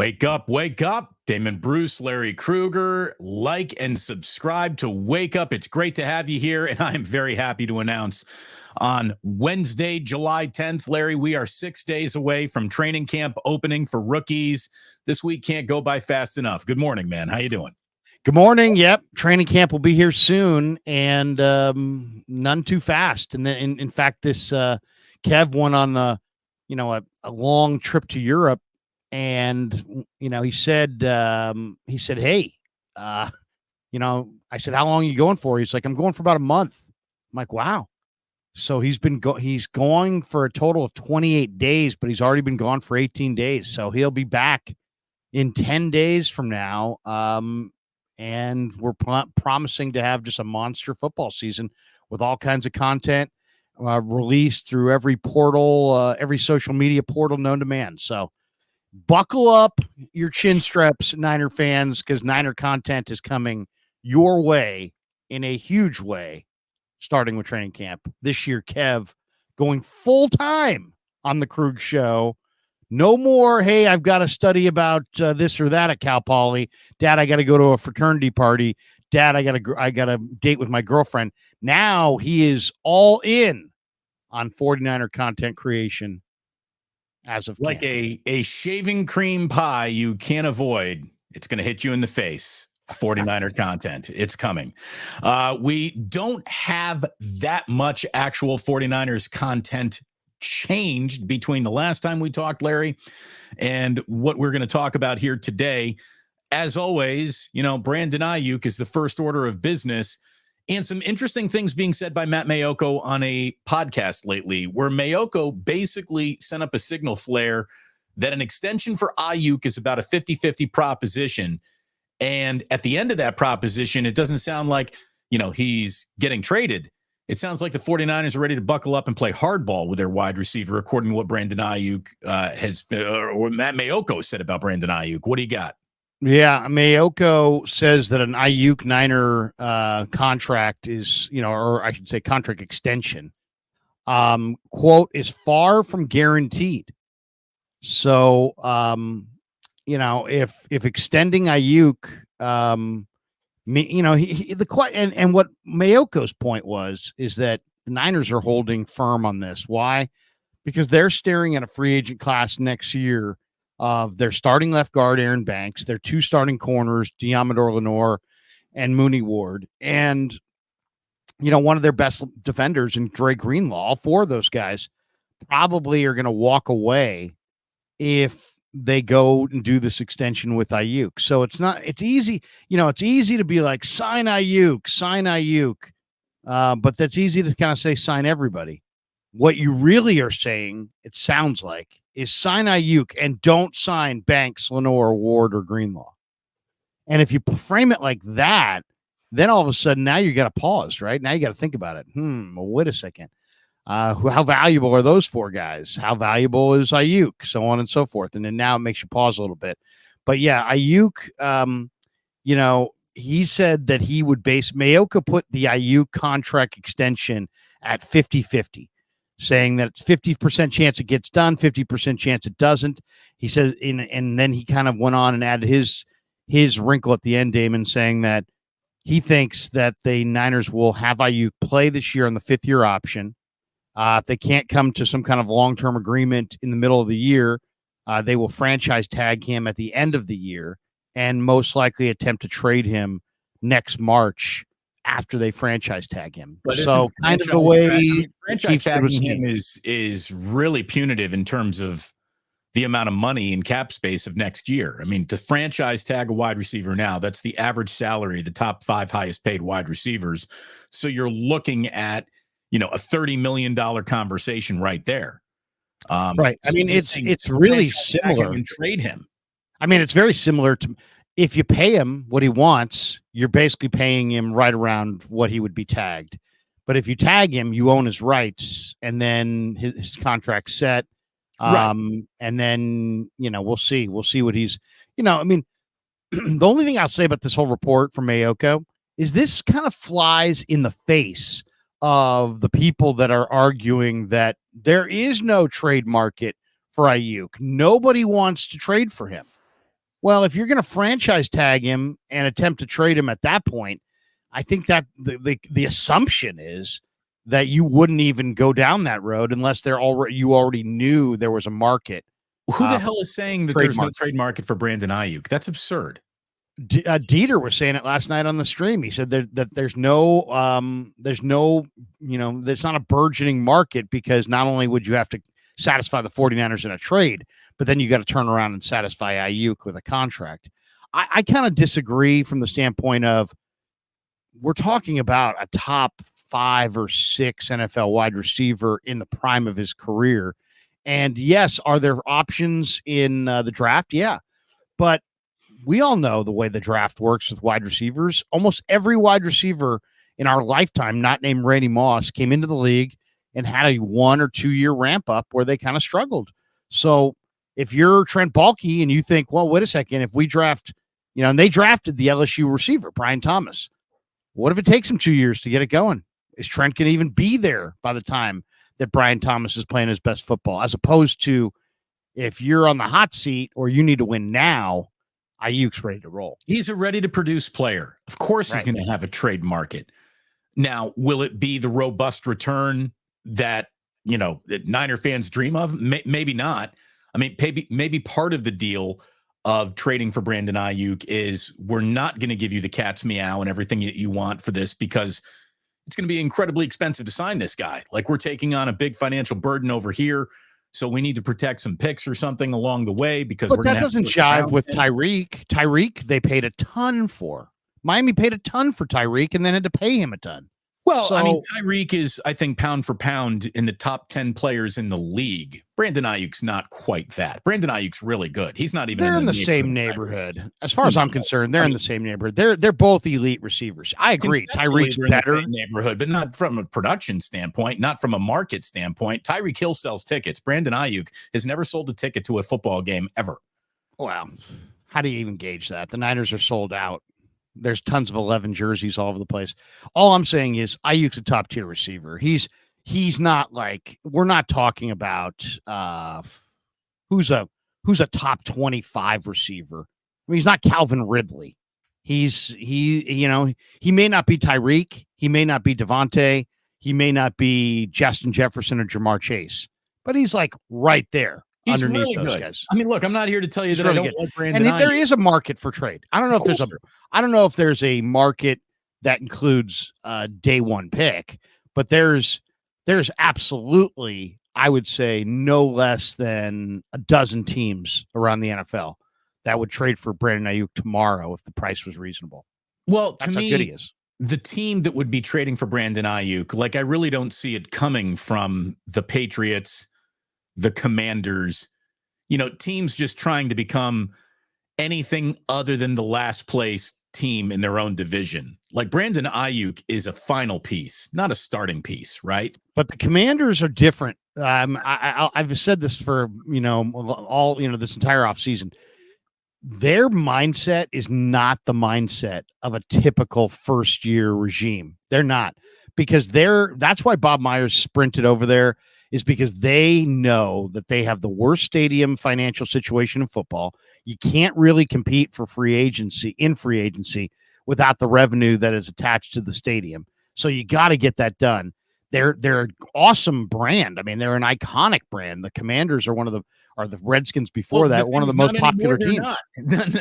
Wake up, wake up. Damon Bruce, Larry Krueger, like and subscribe to Wake Up. It's great to have you here, and I am very happy to announce on Wednesday, July 10th, Larry, we are 6 days away from training camp opening for rookies. This week can't go by fast enough. Good morning, man. How you doing? Good morning. Yep. Training camp will be here soon, and none too fast. And then, in fact, this Kev went on a long trip to Europe, and he said, hey, I said, how long are you going for? He's like, I'm going for about a month. I'm like, wow. So he's going for a total of 28 days, but he's already been gone for 18 days. So he'll be back in 10 days from now. And we're promising to have just a monster football season with all kinds of content released through every portal, every social media portal known to man. So buckle up your chin straps, Niner fans, because Niner content is coming your way in a huge way, starting with training camp. This year, Kev going full time on the Krug Show. No more, hey, I've got to study about this or that at Cal Poly. Dad, I got to go to a fraternity party. Dad, I got to date with my girlfriend. Now he is all in on 49er content creation as of like camp. a shaving cream pie you can't avoid. It's going to hit you in the face. 49er content. It's coming. We don't have that much actual 49ers content changed between the last time we talked, Larry, and what we're going to talk about here today. As always, Brandon Aiyuk is the first order of business, and some interesting things being said by Matt Mayoko on a podcast lately, where Mayoko basically sent up a signal flare that an extension for Aiyuk is about a 50-50 proposition. And at the end of that proposition, it doesn't sound like, he's getting traded. It sounds like the 49ers are ready to buckle up and play hardball with their wide receiver, according to what Brandon Aiyuk or Matt Mayoko said about Brandon Aiyuk. What do you got? Yeah, Mayoko says that an Aiyuk Niner contract is, or I should say contract extension, quote, is far from guaranteed. So, if extending Aiyuk, and what Mayoko's point is that the Niners are holding firm on this. Why? Because they're staring at a free agent class next year of their starting left guard, Aaron Banks, their two starting corners, Diamador Lenore and Mooney Ward, and, one of their best defenders in Dre Greenlaw. All four of those guys probably are going to walk away if they go and do this extension with Aiyuk. So it's easy, it's easy to be like, sign Aiyuk. But that's easy to kind of say, sign everybody. What you really are saying, it sounds like, is sign Aiyuk and don't sign Banks, Lenore, Ward, or Greenlaw. And if you frame it like that, then all of a sudden now you got to pause, right? Now you got to think about it. Well, wait a second. How valuable are those four guys? How valuable is Aiyuk? So on and so forth. And then now it makes you pause a little bit. But yeah, Aiyuk, he said that he would Mayoko put the Aiyuk contract extension at 50-50, saying that it's 50% chance it gets done, 50% chance it doesn't. He says, and then he kind of went on and added his wrinkle at the end, Damon, saying that he thinks that the Niners will have Aiyuk play this year on the 5th-year option. If they can't come to some kind of long-term agreement in the middle of the year, they will franchise tag him at the end of the year and most likely attempt to trade him next March after they franchise tag him. But so kind of the way franchise tagging him is really punitive in terms of the amount of money in cap space of next year. I mean, to franchise tag a wide receiver now, that's the average salary, the top 5 highest paid wide receivers. So you're looking at, a $30 million conversation right there. Right. I mean, it's really similar. And trade him. I mean, it's very similar to, if you pay him what he wants, you're basically paying him right around what he would be tagged. But if you tag him, you own his rights, and then his contract's set. Right. And then, we'll see what he's, I mean, the only thing I'll say about this whole report from Mayoko is this kind of flies in the face of the people that are arguing that there is no trade market for Aiyuk. Nobody wants to trade for him. Well, if you're going to franchise tag him and attempt to trade him at that point, I think that the assumption is that you wouldn't even go down that road unless you already knew there was a market. Who the hell is saying that there's no market. trade market for Brandon Aiyuk? That's absurd. Dieter was saying it last night on the stream. He said that there's no, there's not a burgeoning market because not only would you have to satisfy the 49ers in a trade, but then you got to turn around and satisfy Aiyuk with a contract. I kind of disagree from the standpoint of we're talking about a top 5 or 6 NFL wide receiver in the prime of his career. And yes, are there options in the draft? Yeah. But we all know the way the draft works with wide receivers. Almost every wide receiver in our lifetime, not named Randy Moss, came into the league and had a 1 or 2 year ramp up where they kind of struggled. So if you're Trent Baalke and you think, well, wait a second, if we draft, and they drafted the LSU receiver, Brian Thomas, what if it takes him 2 years to get it going? Is Trent going to even be there by the time that Brian Thomas is playing his best football? As opposed to if you're on the hot seat or you need to win now, Aiyuk's ready to roll. He's a ready to produce player. Of course, he's going to have a trade market. Now, will it be the robust return that, that Niner fans dream of? Maybe not. I mean, maybe part of the deal of trading for Brandon Aiyuk is we're not going to give you the cat's meow and everything that you want for this because it's going to be incredibly expensive to sign this guy. Like we're taking on a big financial burden over here. So we need to protect some picks or something along the way because that doesn't jive with Tyreek. Tyreek, they paid a ton for. Miami paid a ton for Tyreek and then had to pay him a ton. Well, I mean, Tyreek is, I think, pound for pound in the top 10 players in the league. Brandon Aiyuk's not quite that. Brandon Aiyuk's really good. He's not even. They're in the same neighborhood. As far as I'm concerned, they're in the same neighborhood. They're both elite receivers. I agree. Tyreek's better. In the same neighborhood, but not from a production standpoint, not from a market standpoint. Tyreek Hill sells tickets. Brandon Aiyuk has never sold a ticket to a football game ever. Wow. How do you even gauge that? The Niners are sold out. There's tons of 11 jerseys all over the place. All I'm saying is Aiyuk's a top tier receiver. He's not like, we're not talking about who's a top 25 receiver. I mean, he's not Calvin Ridley. He may not be Tyreek. He may not be Devontae. He may not be Justin Jefferson or Jamar Chase, but he's like right there. He's underneath really those good. Guys. I mean, look, I'm not here to tell you that I don't like Brandon Aiyuk. And there is a market for trade. I don't know if there's a market that includes day one pick, but there's absolutely, I would say, no less than a dozen teams around the NFL that would trade for Brandon Aiyuk tomorrow if the price was reasonable. Well, that's to me, how good he is. The team that would be trading for Brandon Aiyuk, like I really don't see it coming from the Patriots, the Commanders, teams just trying to become anything other than the last place team in their own division. Like Brandon Aiyuk is a final piece, not a starting piece, right? But the Commanders are different. I've said this for, this entire offseason. Their mindset is not the mindset of a typical first year regime. They're not, because that's why Bob Myers sprinted over there, is because they know that they have the worst stadium financial situation in football. You can't really compete for free agency without the revenue that is attached to the stadium. So you got to get that done. They're an awesome brand. I mean, they're an iconic brand. The Commanders are the Redskins before that, one of the most popular teams.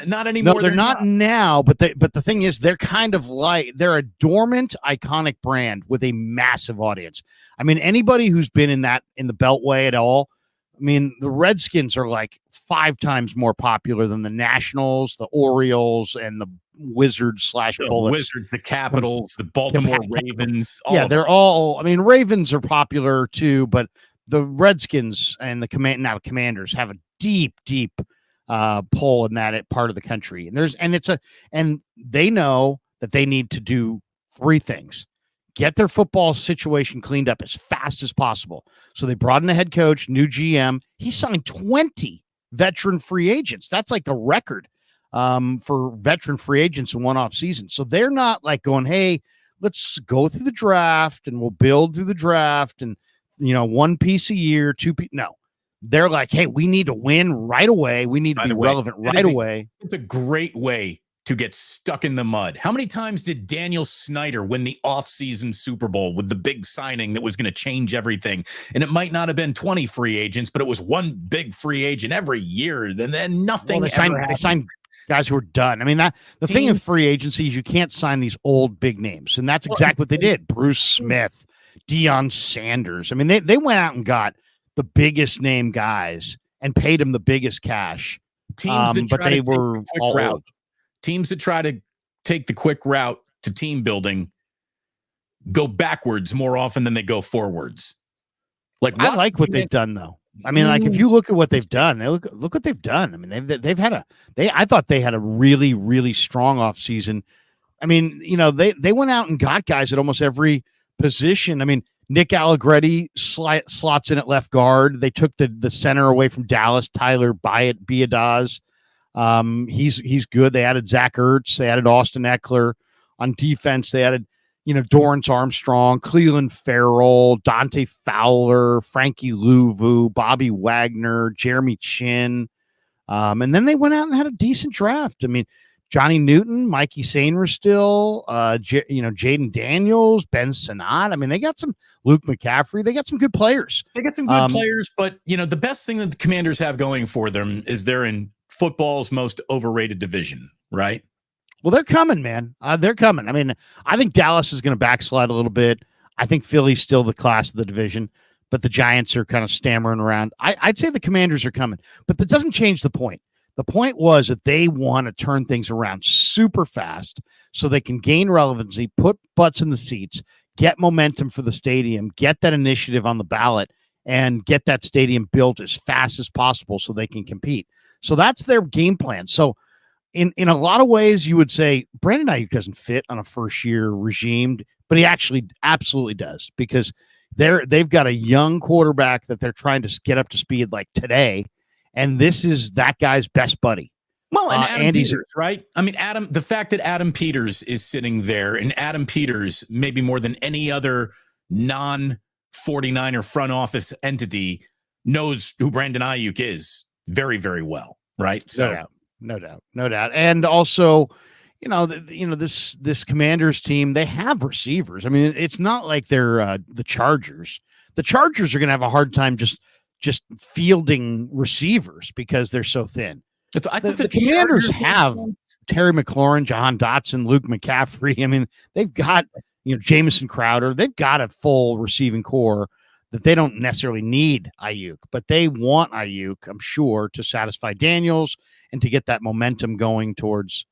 Not anymore. No, they're not now, but the thing is, they're kind of like, they're a dormant, iconic brand with a massive audience. I mean, anybody who's been in the Beltway at all, I mean, the Redskins are like 5 times more popular than the Nationals, the Orioles, and the Wizards / Bullets. The Wizards, the Capitals, the Baltimore Ravens. They're all, I mean, Ravens are popular too, but the Redskins and the Commanders have a deep pull in that part of the country. And they know that they need to do 3 things: get their football situation cleaned up as fast as possible. So they brought in a head coach, new GM. He signed 20 veteran free agents. That's like the record for veteran free agents in one off season. So they're not like going, hey, let's go through the draft and we'll build through the draft and, 1 piece a year, 2 piece. No, they're like, hey, we need to win right away. We need to By be the way, relevant right away. it's a great way to get stuck in the mud. How many times did Daniel Snyder win the offseason Super Bowl with the big signing that was going to change everything? And it might not have been 20 free agents, but it was one big free agent every year. And then nothing. Well, they signed guys who are done. I mean, the thing of free agency is you can't sign these old big names, and that's exactly what they did. Bruce Smith, Deion Sanders. I mean, they went out and got the biggest name guys and paid them the biggest cash. But they were all old. Teams that try to take the quick route to team building go backwards more often than they go forwards. Like, I like what they've done, though. I mean, like, if you look at what they've done, look what they've done. I mean, I thought they had a really, really strong offseason. I mean, they went out and got guys at almost every position. I mean, Nick Allegretti slots in at left guard. They took the center away from Dallas, Tyler Biadasz. He's good. They added Zach Ertz. They added Austin Eckler. On defense, they added, Dorrance Armstrong, Cleveland Farrell, Dante Fowler, Frankie Louvu, Bobby Wagner, Jeremy Chin. And then they went out and had a decent draft. I mean, Johnny Newton, Mikey Sainer still, Jaden Daniels, Ben Sinnott. I mean, they got some Luke McCaffrey. They got some good players. They got some good players, but, the best thing that the Commanders have going for them is they're in football's most overrated division, right? Well, they're coming, man. They're coming. I mean, I think Dallas is going to backslide a little bit. I think Philly's still the class of the division, but the Giants are kind of stammering around. I'd say the Commanders are coming, but that doesn't change the point. The point was that they want to turn things around super fast so they can gain relevancy, put butts in the seats, get momentum for the stadium, get that initiative on the ballot, and get that stadium built as fast as possible so they can compete. So that's their game plan. So in a lot of ways, you would say Brandon Aiyuk doesn't fit on a first-year regime, but he actually absolutely does, because they've got a young quarterback that they're trying to get up to speed like today, and this is that guy's best buddy. Well, and Adam Peters, right? I mean, the fact that Adam Peters is sitting there, and Adam Peters, maybe more than any other non-49er front office entity, knows who Brandon Aiyuk is very, very well, right? So, no doubt. And also, this Commanders team, they have receivers. I mean, it's not like they're the Chargers. The Chargers are going to have a hard time just fielding receivers because they're so thin. I think the Commanders have Terry McLaurin, Jahan Dotson, Luke McCaffrey. I mean, they've got, Jamison Crowder. They've got a full receiving core that they don't necessarily need Aiyuk, but they want Aiyuk, I'm sure, to satisfy Daniels and to get that momentum going towards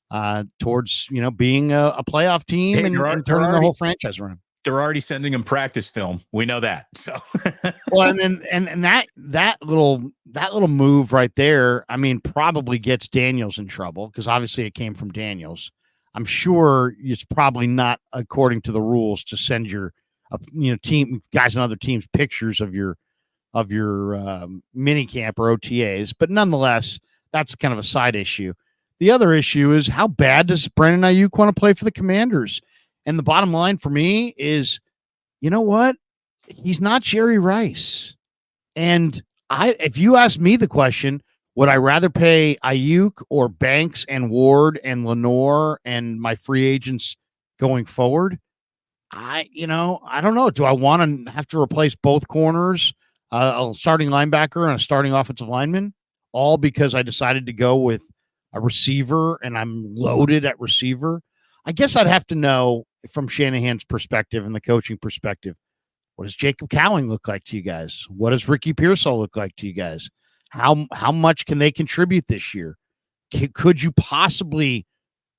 being a playoff team and turning the whole franchise around. They're already sending him practice film. We know that. So, well, and that little move right there, I mean, probably gets Daniels in trouble, because obviously it came from Daniels. I'm sure it's probably not according to the rules to send your team guys and other teams pictures of your mini camp or OTAs, but nonetheless, that's kind of a side issue. The other issue is, how bad does Brandon Aiyuk want to play for the Commanders? And the bottom line for me is, you know what? He's not Jerry Rice. And if you ask me the question, would I rather pay Aiyuk or Banks and Ward and Lenore and my free agents going forward? I don't know. Do I want to have to replace both corners, a starting linebacker and a starting offensive lineman, all because I decided to go with a receiver and I'm loaded at receiver? I guess I'd have to know from Shanahan's perspective and the coaching perspective, what does Jacob Cowing look like to you guys? What does Ricky Pearsall look like to you guys? How much can they contribute this year? Could you possibly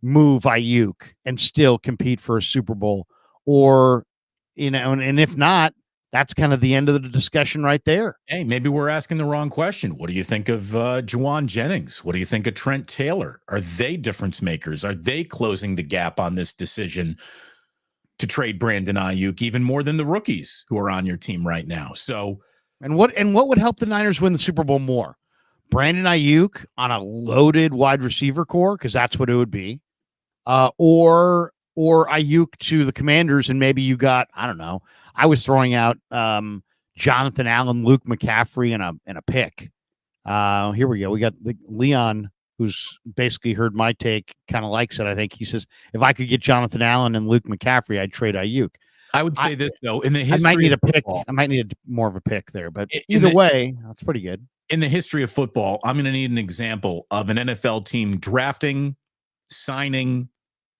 move Aiyuk and still compete for a Super Bowl? Or, and if not, that's kind of the end of the discussion right there. Hey, maybe we're asking the wrong question. What do you think of Juwan Jennings? What do you think of Trent Taylor? Are they difference makers? Are they closing the gap on this decision to trade Brandon Aiyuk even more than the rookies who are on your team right now? So, and what would help the Niners win the Super Bowl more? Brandon Aiyuk on a loaded wide receiver core, because that's what it would be, or Aiyuk to the Commanders, and maybe you got, I don't know, I was throwing out Jonathan Allen, Luke McCaffrey, and a pick. Here we go. We got Leon, who's basically heard my take, kind of likes it. I think he says if I could get Jonathan Allen and Luke McCaffrey, I'd trade Aiyuk. I would say this though, in the I history, might need of a pick. football, I might need more of a pick there, but either way, that's pretty good. In the history of football, I'm going to need an example of an NFL team drafting, signing,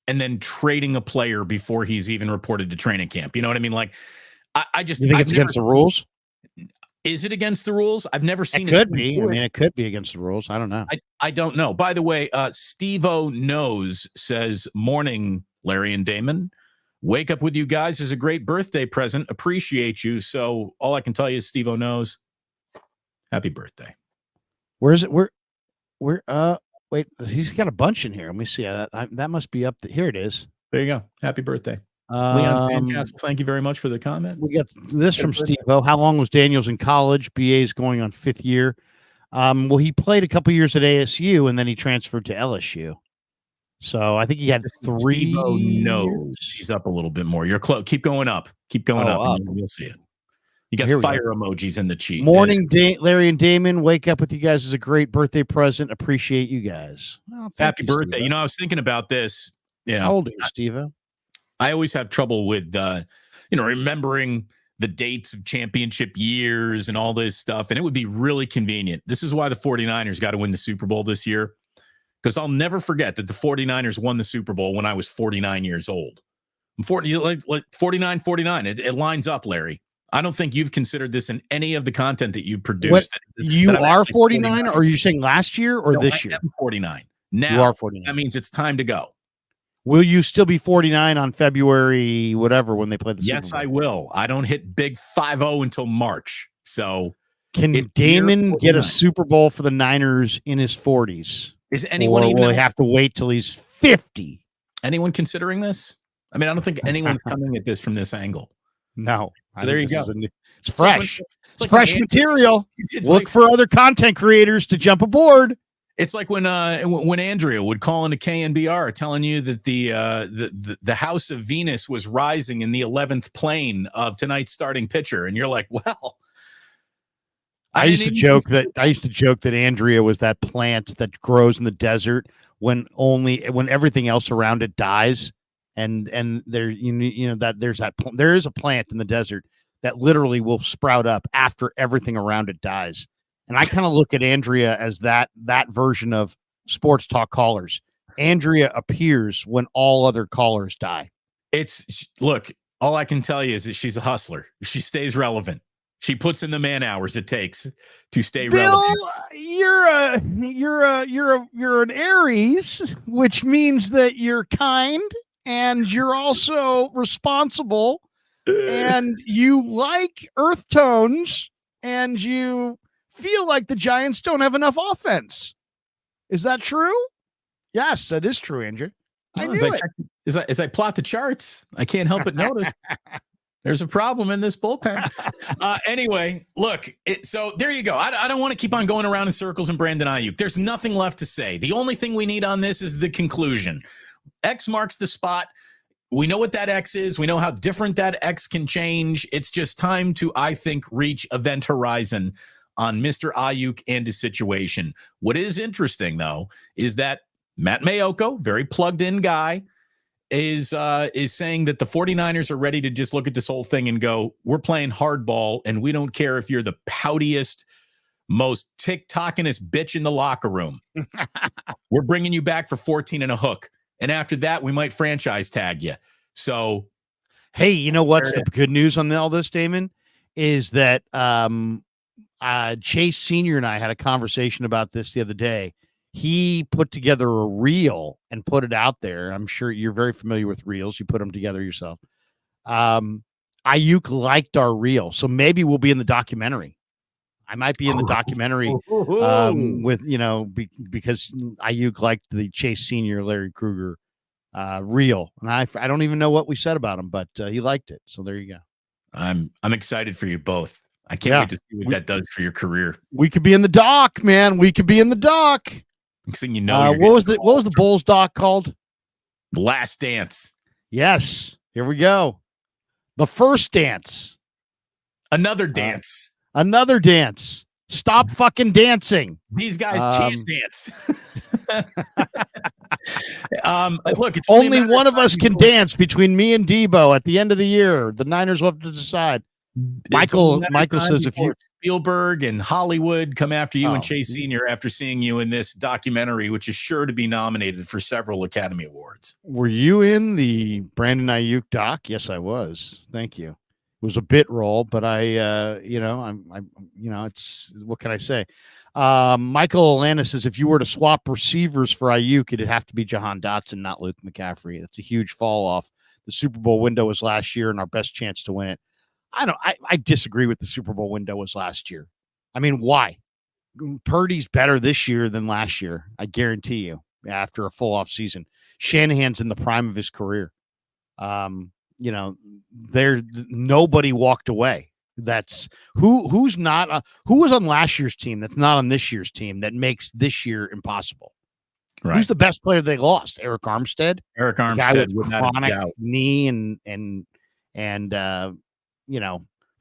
and then trading a player before he's even reported to training camp. You know what I mean? Like, I just you think it's against the rules. Is it against the rules? I've never seen it. Could be. I mean, it could be against the rules. I don't know. I don't know. By the way, Steve-O Knows says, morning, Larry and Damon. Wake up with you guys is a great birthday present. Appreciate you. So all I can tell you is Steve-O Knows. Happy birthday. Where is it? Wait, he's got a bunch in here. Let me see. That must be up. Here it is. There you go. Happy birthday. Leon Fancast, thank you very much for the comment. We got this from Steve-O. How long was Daniels in college? BA is going on 5th year. Well, he played a couple years at ASU, and then he transferred to LSU. So I think he had 3 Steve-O Knows. He's up a little bit more. You're close. Keep going up. Keep going up. You'll see it. You got fire emojis in the cheat. Morning, Larry and Damon. Wake up with you guys is a great birthday present. Appreciate you guys. Well, happy birthday. Steve-O. You know, I was thinking about this. Yeah. How old are you, Steve-O? I always have trouble with, remembering the dates of championship years and all this stuff. And it would be really convenient. This is why the 49ers got to win the Super Bowl this year. Because I'll never forget that the 49ers won the Super Bowl when I was 49 years old. I'm 49. It lines up, Larry. I don't think you've considered this in any of the content that you've produced. You are 49, or are you saying last year or this year? I'm 49. Now, you are 49. That means it's time to go. Will you still be 49 on February, whatever, when they play the Super Bowl? Yes, I will. I don't hit big 5-0 until March. So can Damon get a Super Bowl for the Niners in his 40s? Is anyone even will he have to wait till he's 50? Anyone considering this? I mean, I don't think anyone's coming at this from this angle. No. So there you go. It's fresh. It's fresh material. Look for other content creators to jump aboard. It's like when Andrea would call into KNBR telling you that the house of Venus was rising in the 11th plane of tonight's starting pitcher, and you're like, well. I used to joke that Andrea was that plant that grows in the desert when everything else around it dies, and there there is a plant in the desert that literally will sprout up after everything around it dies. And I kind of look at Andrea as that version of sports talk callers. Andrea appears when all other callers die. Look, all I can tell you is that she's a hustler. She stays relevant. She puts in the man hours it takes to stay relevant. You're an Aries, which means that you're kind and you're also responsible and you like earth tones and you feel like the Giants don't have enough offense. Is that true? Yes, that is true, Andrew. I knew it. As I plot the charts, I can't help but notice there's a problem in this bullpen. Anyway, look, so there you go. I don't want to keep on going around in circles and Brandon Aiyuk. There's nothing left to say. The only thing we need on this is the conclusion. X marks the spot. We know what that X is. We know how different that X can change. It's just time to, I think, reach event horizon on Mr. Aiyuk and his situation. What is interesting, though, is that Matt Mayoko, very plugged-in guy, is saying that the 49ers are ready to just look at this whole thing and go, we're playing hardball, and we don't care if you're the poutiest, most tick-tockinest bitch in the locker room. We're bringing you back for 14 and a hook. And after that, we might franchise tag you. So, hey, you know what's the good news on all this, Damon? Is that Chase Sr. and I had a conversation about this the other day. He put together a reel and put it out there. I'm sure you're very familiar with reels. You put them together yourself. Aiyuk liked our reel, so maybe we'll be in the documentary. I might be in the documentary with, because Aiyuk liked the Chase Sr. Larry Krueger reel. And I don't even know what we said about him, but he liked it. So there you go. I'm excited for you both. I can't wait to see what that does for your career. We could be in the doc, man. We could be in the doc. Next thing you know, what was the Bulls doc called? The Last Dance. Yes. Here we go. The First Dance. Another dance. Another dance. Stop fucking dancing. These guys can't dance. Look, it's only one of us can dance between me and Debo at the end of the year. The Niners will have to decide. Michael says if you Spielberg and Hollywood come after you and Chase Sr. after seeing you in this documentary, which is sure to be nominated for several Academy Awards. Were you in the Brandon Aiyuk doc? Yes, I was. Thank you. It was a bit role, but it's what can I say? Michael Alana says if you were to swap receivers for Aiyuk, it'd have to be Jahan Dotson, not Luke McCaffrey. That's a huge fall off. The Super Bowl window was last year and our best chance to win it. I disagree with the Super Bowl window was last year. I mean, why? Purdy's better this year than last year. I guarantee you after a full off season. Shanahan's in the prime of his career. Nobody walked away. That's who was on last year's team that's not on this year's team that makes this year impossible. Right. Who's the best player they lost? Eric Armstead, guy with chronic knee and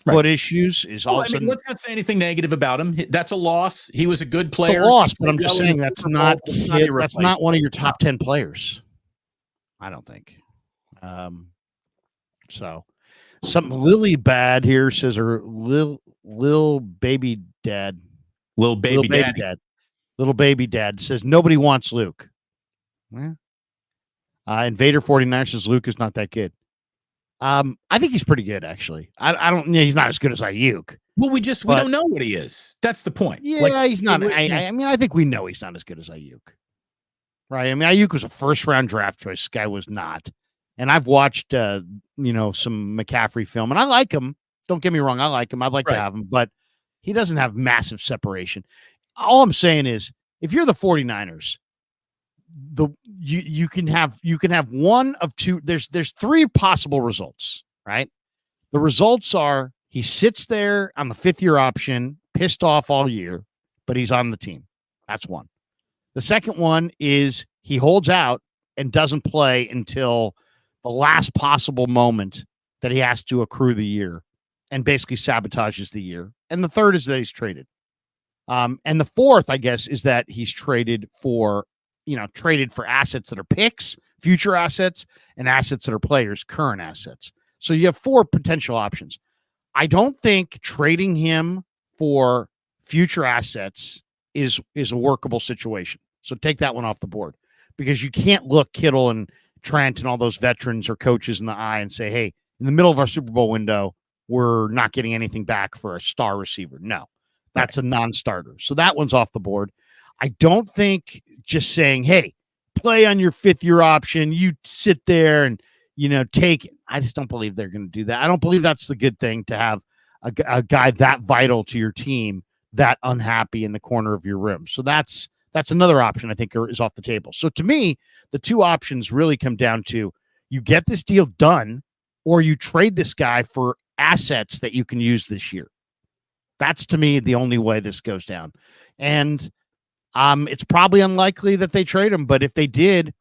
foot issues is also. I mean, let's not say anything negative about him. That's a loss. He was a good player. It's a loss, but I'm just saying that's not one of your top 10 players. I don't think. So something Lily bad here says her little baby dad says nobody wants Luke. Invader 49 says Luke is not that good. I think he's pretty good actually. I don't. He's not as good as Aiyuk. Well, we don't know what he is. That's the point. Yeah, he's not. I think we know he's not as good as Aiyuk. Right. I mean, Aiyuk was a first-round draft choice. This guy was not. And I've watched, some McCaffrey film, and I like him. Don't get me wrong. I like him. I'd like to have him, but he doesn't have massive separation. All I'm saying is, if you're the 49ers, you can have one of two. There's three possible results, right? The results are he sits there on the 5th-year option, pissed off all year, but he's on the team. That's one. The second one is he holds out and doesn't play until the last possible moment that he has to accrue the year and basically sabotages the year. And the third is that he's traded. And the fourth, I guess, is that he's traded for assets that are picks, future assets, and assets that are players, current assets. So you have 4 potential options. I don't think trading him for future assets is a workable situation. So take that one off the board because you can't look Kittle and Trent and all those veterans or coaches in the eye and say, hey, in the middle of our Super Bowl window, we're not getting anything back for a star receiver. No, that's a non-starter. So that one's off the board. I don't think just saying, hey, play on your 5th-year option, you sit there and, take it. I just don't believe they're going to do that. I don't believe that's the good thing to have a guy that vital to your team, that unhappy in the corner of your room. So that's another option I think is off the table. So to me, the 2 options really come down to you get this deal done or you trade this guy for assets that you can use this year. That's to me the only way this goes down. And it's probably unlikely that they trade him, but if they did,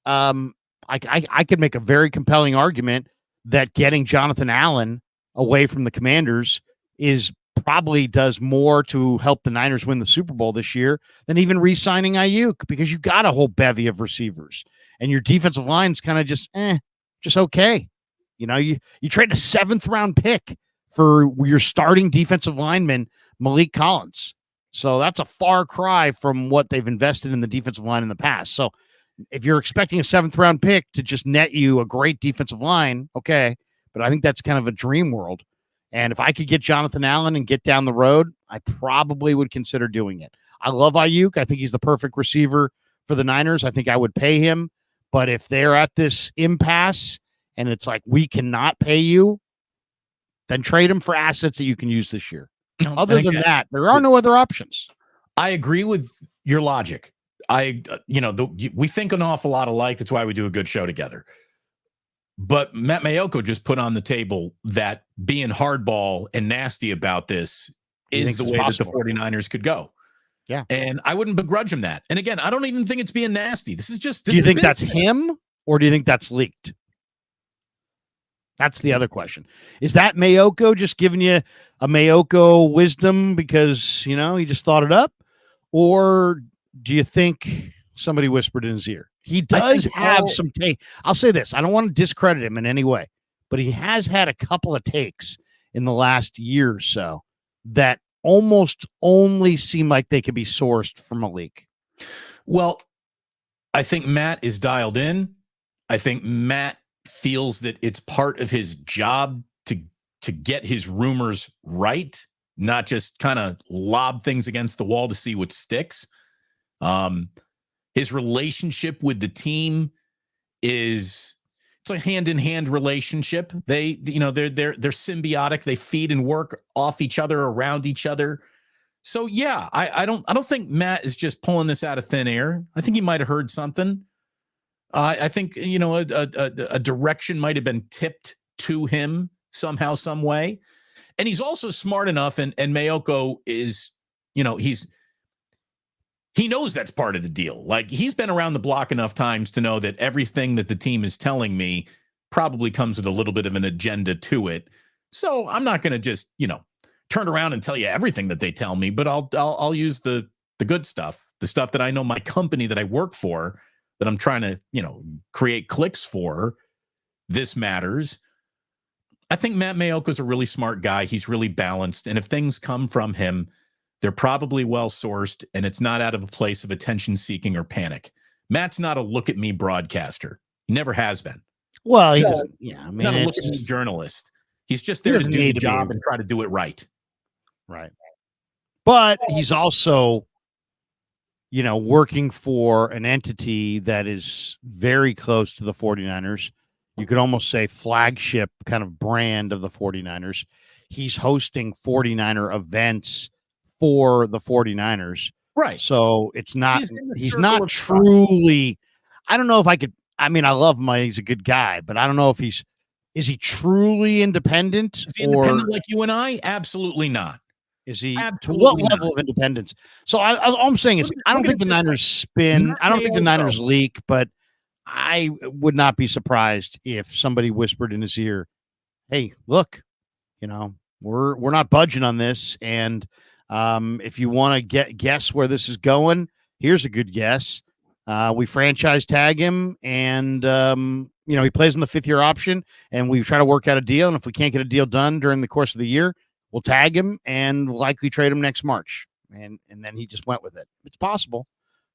I could make a very compelling argument that getting Jonathan Allen away from the Commanders probably does more to help the Niners win the Super Bowl this year than even re-signing Aiyuk because you got a whole bevy of receivers and your defensive line's kind of just okay. You trade a 7th-round pick for your starting defensive lineman, Malik Collins. So that's a far cry from what they've invested in the defensive line in the past. So if you're expecting a 7th-round pick to just net you a great defensive line, okay, but I think that's kind of a dream world. And if I could get Jonathan Allen and get down the road, I probably would consider doing it. I love Aiyuk. I think he's the perfect receiver for the Niners. I think I would pay him. But if they're at this impasse and it's like, we cannot pay you, then trade him for assets that you can use this year. No, other than that, there are no other options. I agree with your logic. We think an awful lot alike. That's why we do a good show together. But Matt Mayoko just put on the table that being hardball and nasty about this is the way that the 49ers could go. Yeah. And I wouldn't begrudge him that. And again, I don't even think it's being nasty. This is just. Do you think that's him or do you think that's leaked? That's the other question. Is that Mayoko just giving you a Mayoko wisdom because, he just thought it up? Or do you think somebody whispered in his ear? He does have some take. I'll say this. I don't want to discredit him in any way, but he has had a couple of takes in the last year or so that almost only seem like they could be sourced from a leak. Well, I think Matt is dialed in. I think Matt feels that it's part of his job to get his rumors right, not just kind of lob things against the wall to see what sticks. His relationship with the team it's a hand-in-hand relationship. They're symbiotic. They feed and work off each other, around each other. So yeah, I don't think Matt is just pulling this out of thin air. I think he might have heard something. I think, a direction might have been tipped to him somehow, some way. And he's also smart enough, and Mayoko is, he knows that's part of the deal. Like, he's been around the block enough times to know that everything that the team is telling me probably comes with a little bit of an agenda to it. So I'm not going to just, turn around and tell you everything that they tell me, but I'll use the good stuff, the stuff that I know my company that I work for, that I'm trying to, create clicks for. This matters. I think Matt Mayoko is a really smart guy. He's really balanced. And if things come from him, they're probably well-sourced, and it's not out of a place of attention-seeking or panic. Matt's not a look-at-me broadcaster. He never has been. Well, he doesn't. Yeah, he's not a look-at-me journalist. He's just there to do the job and try to do it right. Right. But he's also, working for an entity that is very close to the 49ers. You could almost say flagship kind of brand of the 49ers. He's hosting 49er events for the 49ers. Right. So it's not, he's not truly, I don't know if I could, I love him. He's a good guy, but I don't know if is he truly independent? Is he independent like you and I? Absolutely not. Is he to what level of independence? So all I'm saying is I don't think the Niners spin. I don't think the Niners leak, but I would not be surprised if somebody whispered in his ear, "Hey, look, we're not budging on this, and if you want to guess where this is going, here's a good guess. We franchise tag him, and he plays in the 5th-year option, and we try to work out a deal. And if we can't get a deal done during the course of the year, we'll tag him and likely trade him next March." And then he just went with it. It's possible.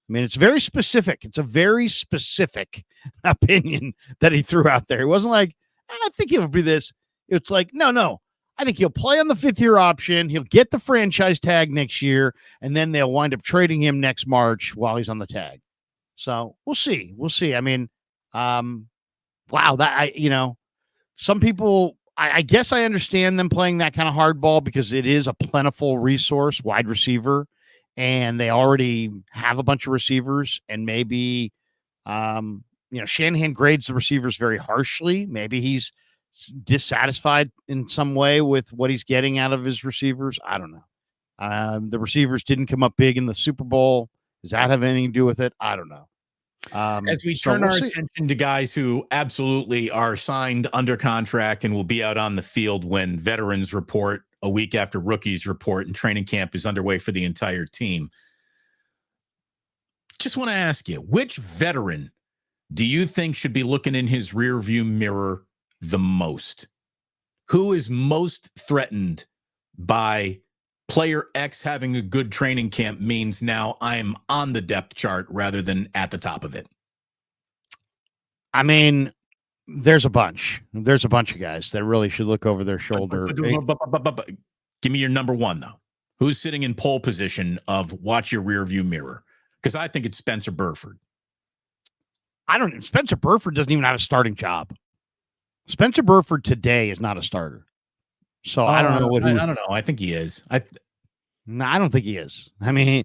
It's very specific. It's a very specific opinion that he threw out there. It wasn't like, I think he'll be this. It's like, no. I think he'll play on the 5th-year option. He'll get the franchise tag next year, and then they'll wind up trading him next March while he's on the tag. So we'll see. Wow. Some people, I guess I understand them playing that kind of hardball because it is a plentiful resource, wide receiver, and they already have a bunch of receivers, and maybe, Shanahan grades the receivers very harshly. Maybe he's dissatisfied in some way with what he's getting out of his receivers. I don't know. The receivers didn't come up big in the Super Bowl. Does that have anything to do with it? I don't know. As we turn our attention to guys who absolutely are signed under contract and will be out on the field when veterans report a week after rookies report and training camp is underway for the entire team. Just want to ask you, which veteran do you think should be looking in his rearview mirror the most? Who is most threatened by player X having a good training camp means now I'm on the depth chart rather than at the top of it? There's a bunch. There's a bunch of guys that really should look over their shoulder. Give me your number one, though. Who's sitting in pole position of watch your rearview mirror? Because I think it's Spencer Burford. Spencer Burford doesn't even have a starting job. Spencer Burford today is not a starter. So I don't know what. I don't know. I think he is. No, I don't think he is. I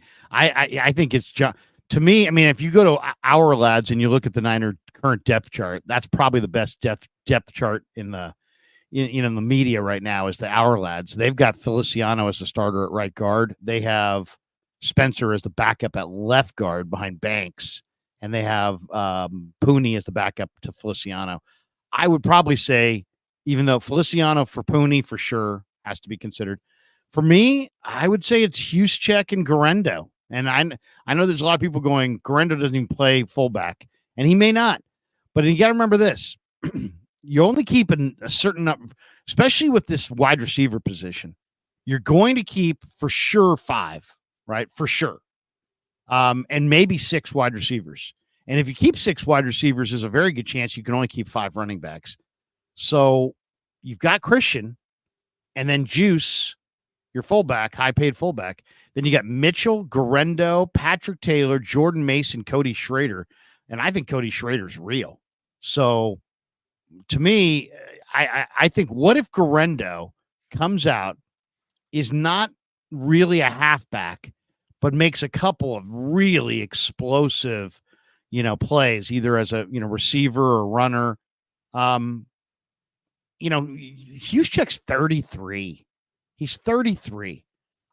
think it's to me. If you go to Our Lads and you look at the Niner current depth chart, that's probably the best depth chart in the the media right now is the Our Lads. They've got Feliciano as the starter at right guard. They have Spencer as the backup at left guard behind Banks, and they have Pooney as the backup to Feliciano. I would probably say even though Feliciano for Pooney for sure has to be considered. For me, I would say it's Juszczyk and Garendo. And I know there's a lot of people going, Garendo doesn't even play fullback, and he may not. But you got to remember this. You only keep a certain number, especially with this wide receiver position. You're going to keep for sure 5, right? For sure. And maybe 6 wide receivers. And if you keep 6 wide receivers, there's a very good chance you can only keep 5 running backs. So you've got Christian and then Juice, your fullback, high-paid fullback. Then you got Mitchell, Garendo, Patrick Taylor, Jordan Mason, Cody Schrader. And I think Cody Schrader's real. So to me, I think, what if Garendo comes out, is not really a halfback, but makes a couple of really explosive, plays, either as a, receiver or runner. Juszczyk's 33. He's 33.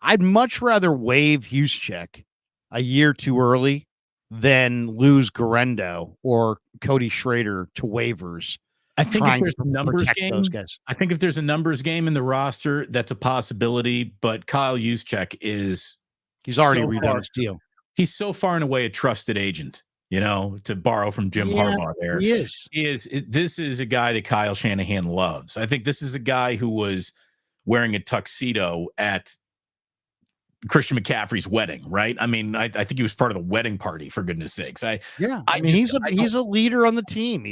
I'd much rather waive Juszczyk a year too early than lose Garendo or Cody Schrader to waivers. I think if there's a numbers game, I think if there's a numbers game in the roster, that's a possibility. But Kyle Juszczyk he's already redone his deal. He's so far and away a trusted agent, to borrow from Jim Harbaugh there. He is. This is a guy that Kyle Shanahan loves. I think this is a guy who was wearing a tuxedo at Christian McCaffrey's wedding, right? I mean, I think he was part of the wedding party, for goodness sakes. He's a leader on the team.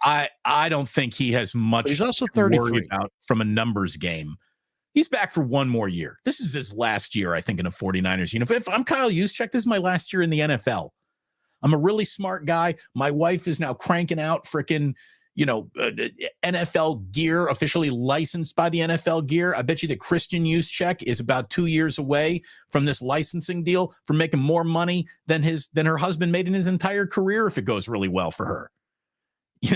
I don't think he has much. He's also 33 about from a numbers game. He's back for one more year. This is his last year, I think, in a 49ers uniform. If I'm Kyle Juszczyk, this is my last year in the NFL. I'm a really smart guy. My wife is now cranking out freaking, NFL gear, officially licensed by the NFL gear. I bet you that Christian Juszczyk is about 2 years away from this licensing deal, from making more money than her husband made in his entire career if it goes really well for her.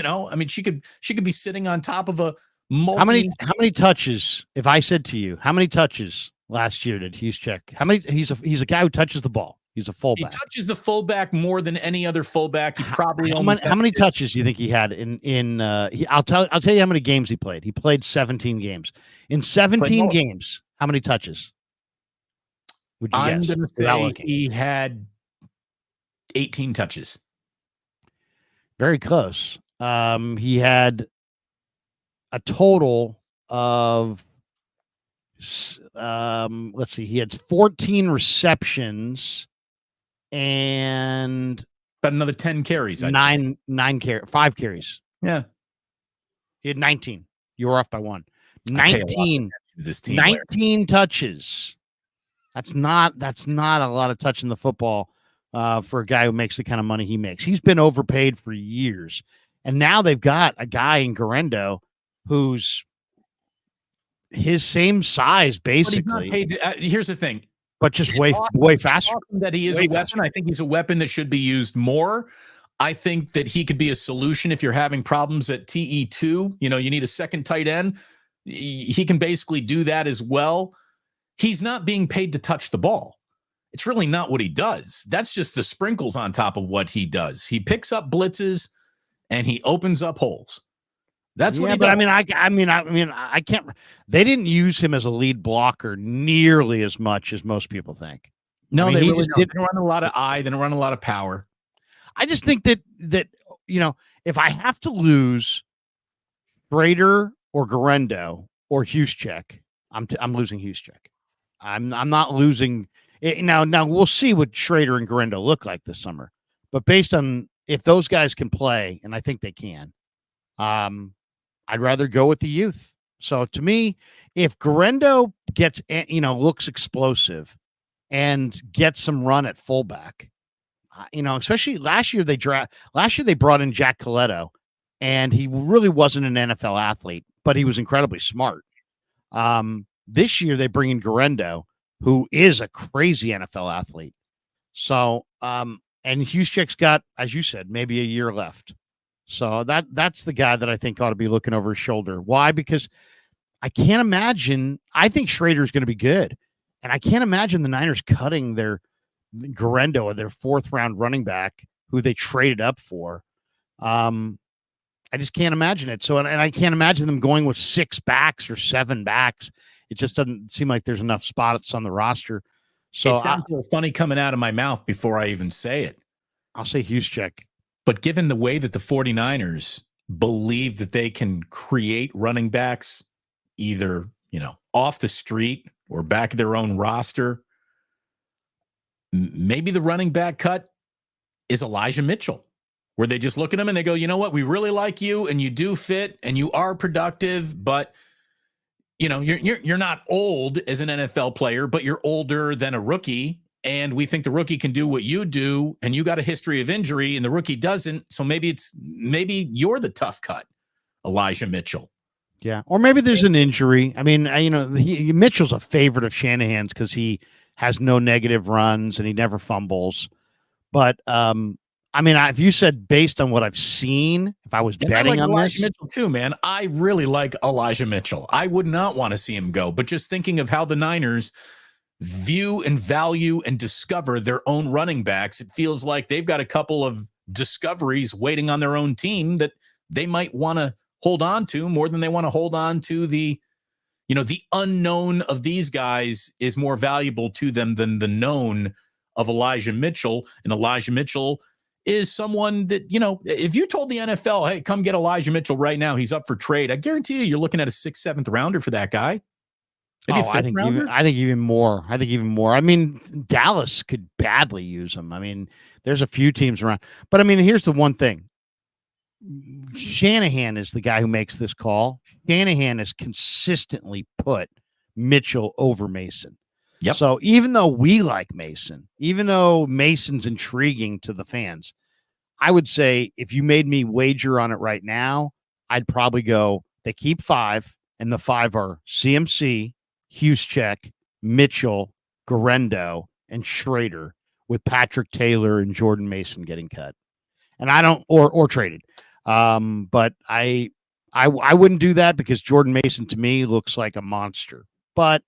I mean, she could be sitting on top of a How many touches? If I said to you, how many touches last year did Juszczyk? How many? He's a guy who touches the ball. He's a fullback. He touches the fullback more than any other fullback. He probably how many touches do you think he had I'll tell you how many games he played. He played 17 games. In 17 games, how many touches would you guess? I'm going to say he had 18 touches. Very close. He had a total of let's see, he had 14 receptions and about another 10 carries. 5 carries. Yeah. He had 19. You were off by 1. 19 touches. That's not a lot of touching the football for a guy who makes the kind of money he makes. He's been overpaid for years. And now they've got a guy in Garendo who's his same size, basically. Here's the thing. But just way faster. Awesome that he is a weapon. I think he's a weapon that should be used more. I think that he could be a solution if you're having problems at TE2. You need a second tight end. He can basically do that as well. He's not being paid to touch the ball. It's really not what he does. That's just the sprinkles on top of what he does. He picks up blitzes and he opens up holes. That's what he does. But I mean, I can't. They didn't use him as a lead blocker nearly as much as most people think. No, they really didn't run a lot of eye. They didn't run a lot of power. I just think that if I have to lose Schrader or Garendo or Juszczyk, I'm losing Juszczyk. I'm not losing it. Now we'll see what Schrader and Garendo look like this summer. But based on if those guys can play, and I think they can, I'd rather go with the youth. So to me, if Garendo gets, looks explosive and gets some run at fullback, especially last year they brought in Jack Coletto, and he really wasn't an NFL athlete, but he was incredibly smart. This year they bring in Garendo, who is a crazy NFL athlete. So, and Juszczyk's got, as you said, maybe a year left. So that's the guy that I think ought to be looking over his shoulder. Why? Because I can't imagine. I think Schrader's going to be good, and I can't imagine the Niners cutting their Garendo, their 4th round running back, who they traded up for. I just can't imagine it. So, and I can't imagine them going with 6 backs or 7 backs. It just doesn't seem like there's enough spots on the roster. So it sounds a little funny coming out of my mouth before I even say it. I'll say Juszczyk. But given the way that the 49ers believe that they can create running backs either, off the street or back of their own roster, maybe the running back cut is Elijah Mitchell, where they just look at him and they go, you know what, we really like you and you do fit and you are productive, but you're not old as an NFL player, but you're older than a rookie. And we think the rookie can do what you do, and you got a history of injury and the rookie doesn't. So maybe you're the tough cut, Elijah Mitchell. Yeah. Or maybe there's an injury. I mean, Mitchell's a favorite of Shanahan's because he has no negative runs and he never fumbles. But, if you said based on what I've seen, if I was betting on Elijah this, Mitchell too, man, I really like Elijah Mitchell. I would not want to see him go, but just thinking of how the Niners view and value and discover their own running backs, it feels like they've got a couple of discoveries waiting on their own team that they might want to hold on to more than they want to hold on to the unknown of these guys is more valuable to them than the known of Elijah Mitchell. And Elijah Mitchell is someone that, if you told the NFL, hey, come get Elijah Mitchell right now, he's up for trade, I guarantee you're looking at a 6th, 7th rounder for that guy. I think even more. I mean, Dallas could badly use him. I mean, there's a few teams around. But, here's the one thing. Shanahan is the guy who makes this call. Shanahan has consistently put Mitchell over Mason. Yep. So even though we like Mason, even though Mason's intriguing to the fans, I would say if you made me wager on it right now, I'd probably go they keep 5, and the 5 are CMC, Juszczyk, Mitchell, Guerendo, and Schrader, with Patrick Taylor and Jordan Mason getting cut. And I don't or traded. But I wouldn't do that because Jordan Mason to me looks like a monster. But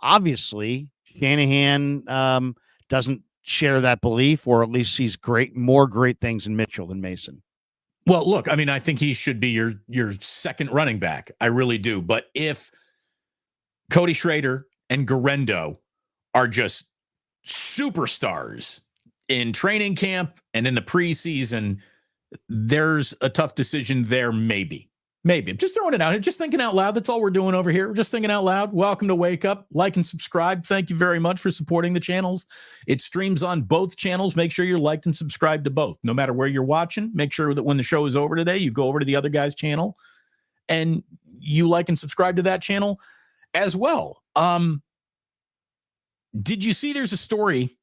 obviously Shanahan doesn't share that belief, or at least sees more great things in Mitchell than Mason. Well, look, I think he should be your second running back. I really do. But if Cody Schrader and Guerendo are just superstars in training camp and in the preseason, there's a tough decision there. Maybe I'm just throwing it out here, just thinking out loud. That's all we're doing over here. We're just thinking out loud. Welcome to Wake Up. Like and subscribe. Thank you very much for supporting the channels. It streams on both channels. Make sure you're liked and subscribed to both. No matter where you're watching, make sure that when the show is over today, you go over to the other guy's channel and you like and subscribe to that channel as well. Did you see there's a story?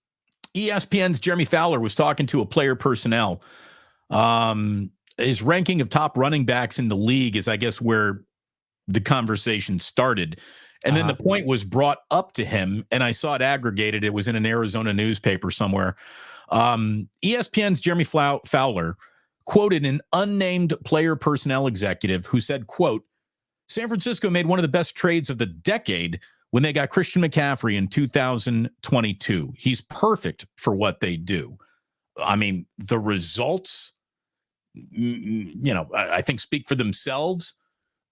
ESPN's Jeremy Fowler was talking to a player personnel. His ranking of top running backs in the league is, I guess, where the conversation started. And then the point was brought up to him, and I saw it aggregated. It was in an Arizona newspaper somewhere. ESPN's Jeremy Fowler quoted an unnamed player personnel executive who said, quote, San Francisco made one of the best trades of the decade when they got Christian McCaffrey in 2022. He's perfect for what they do. The results, I think speak for themselves.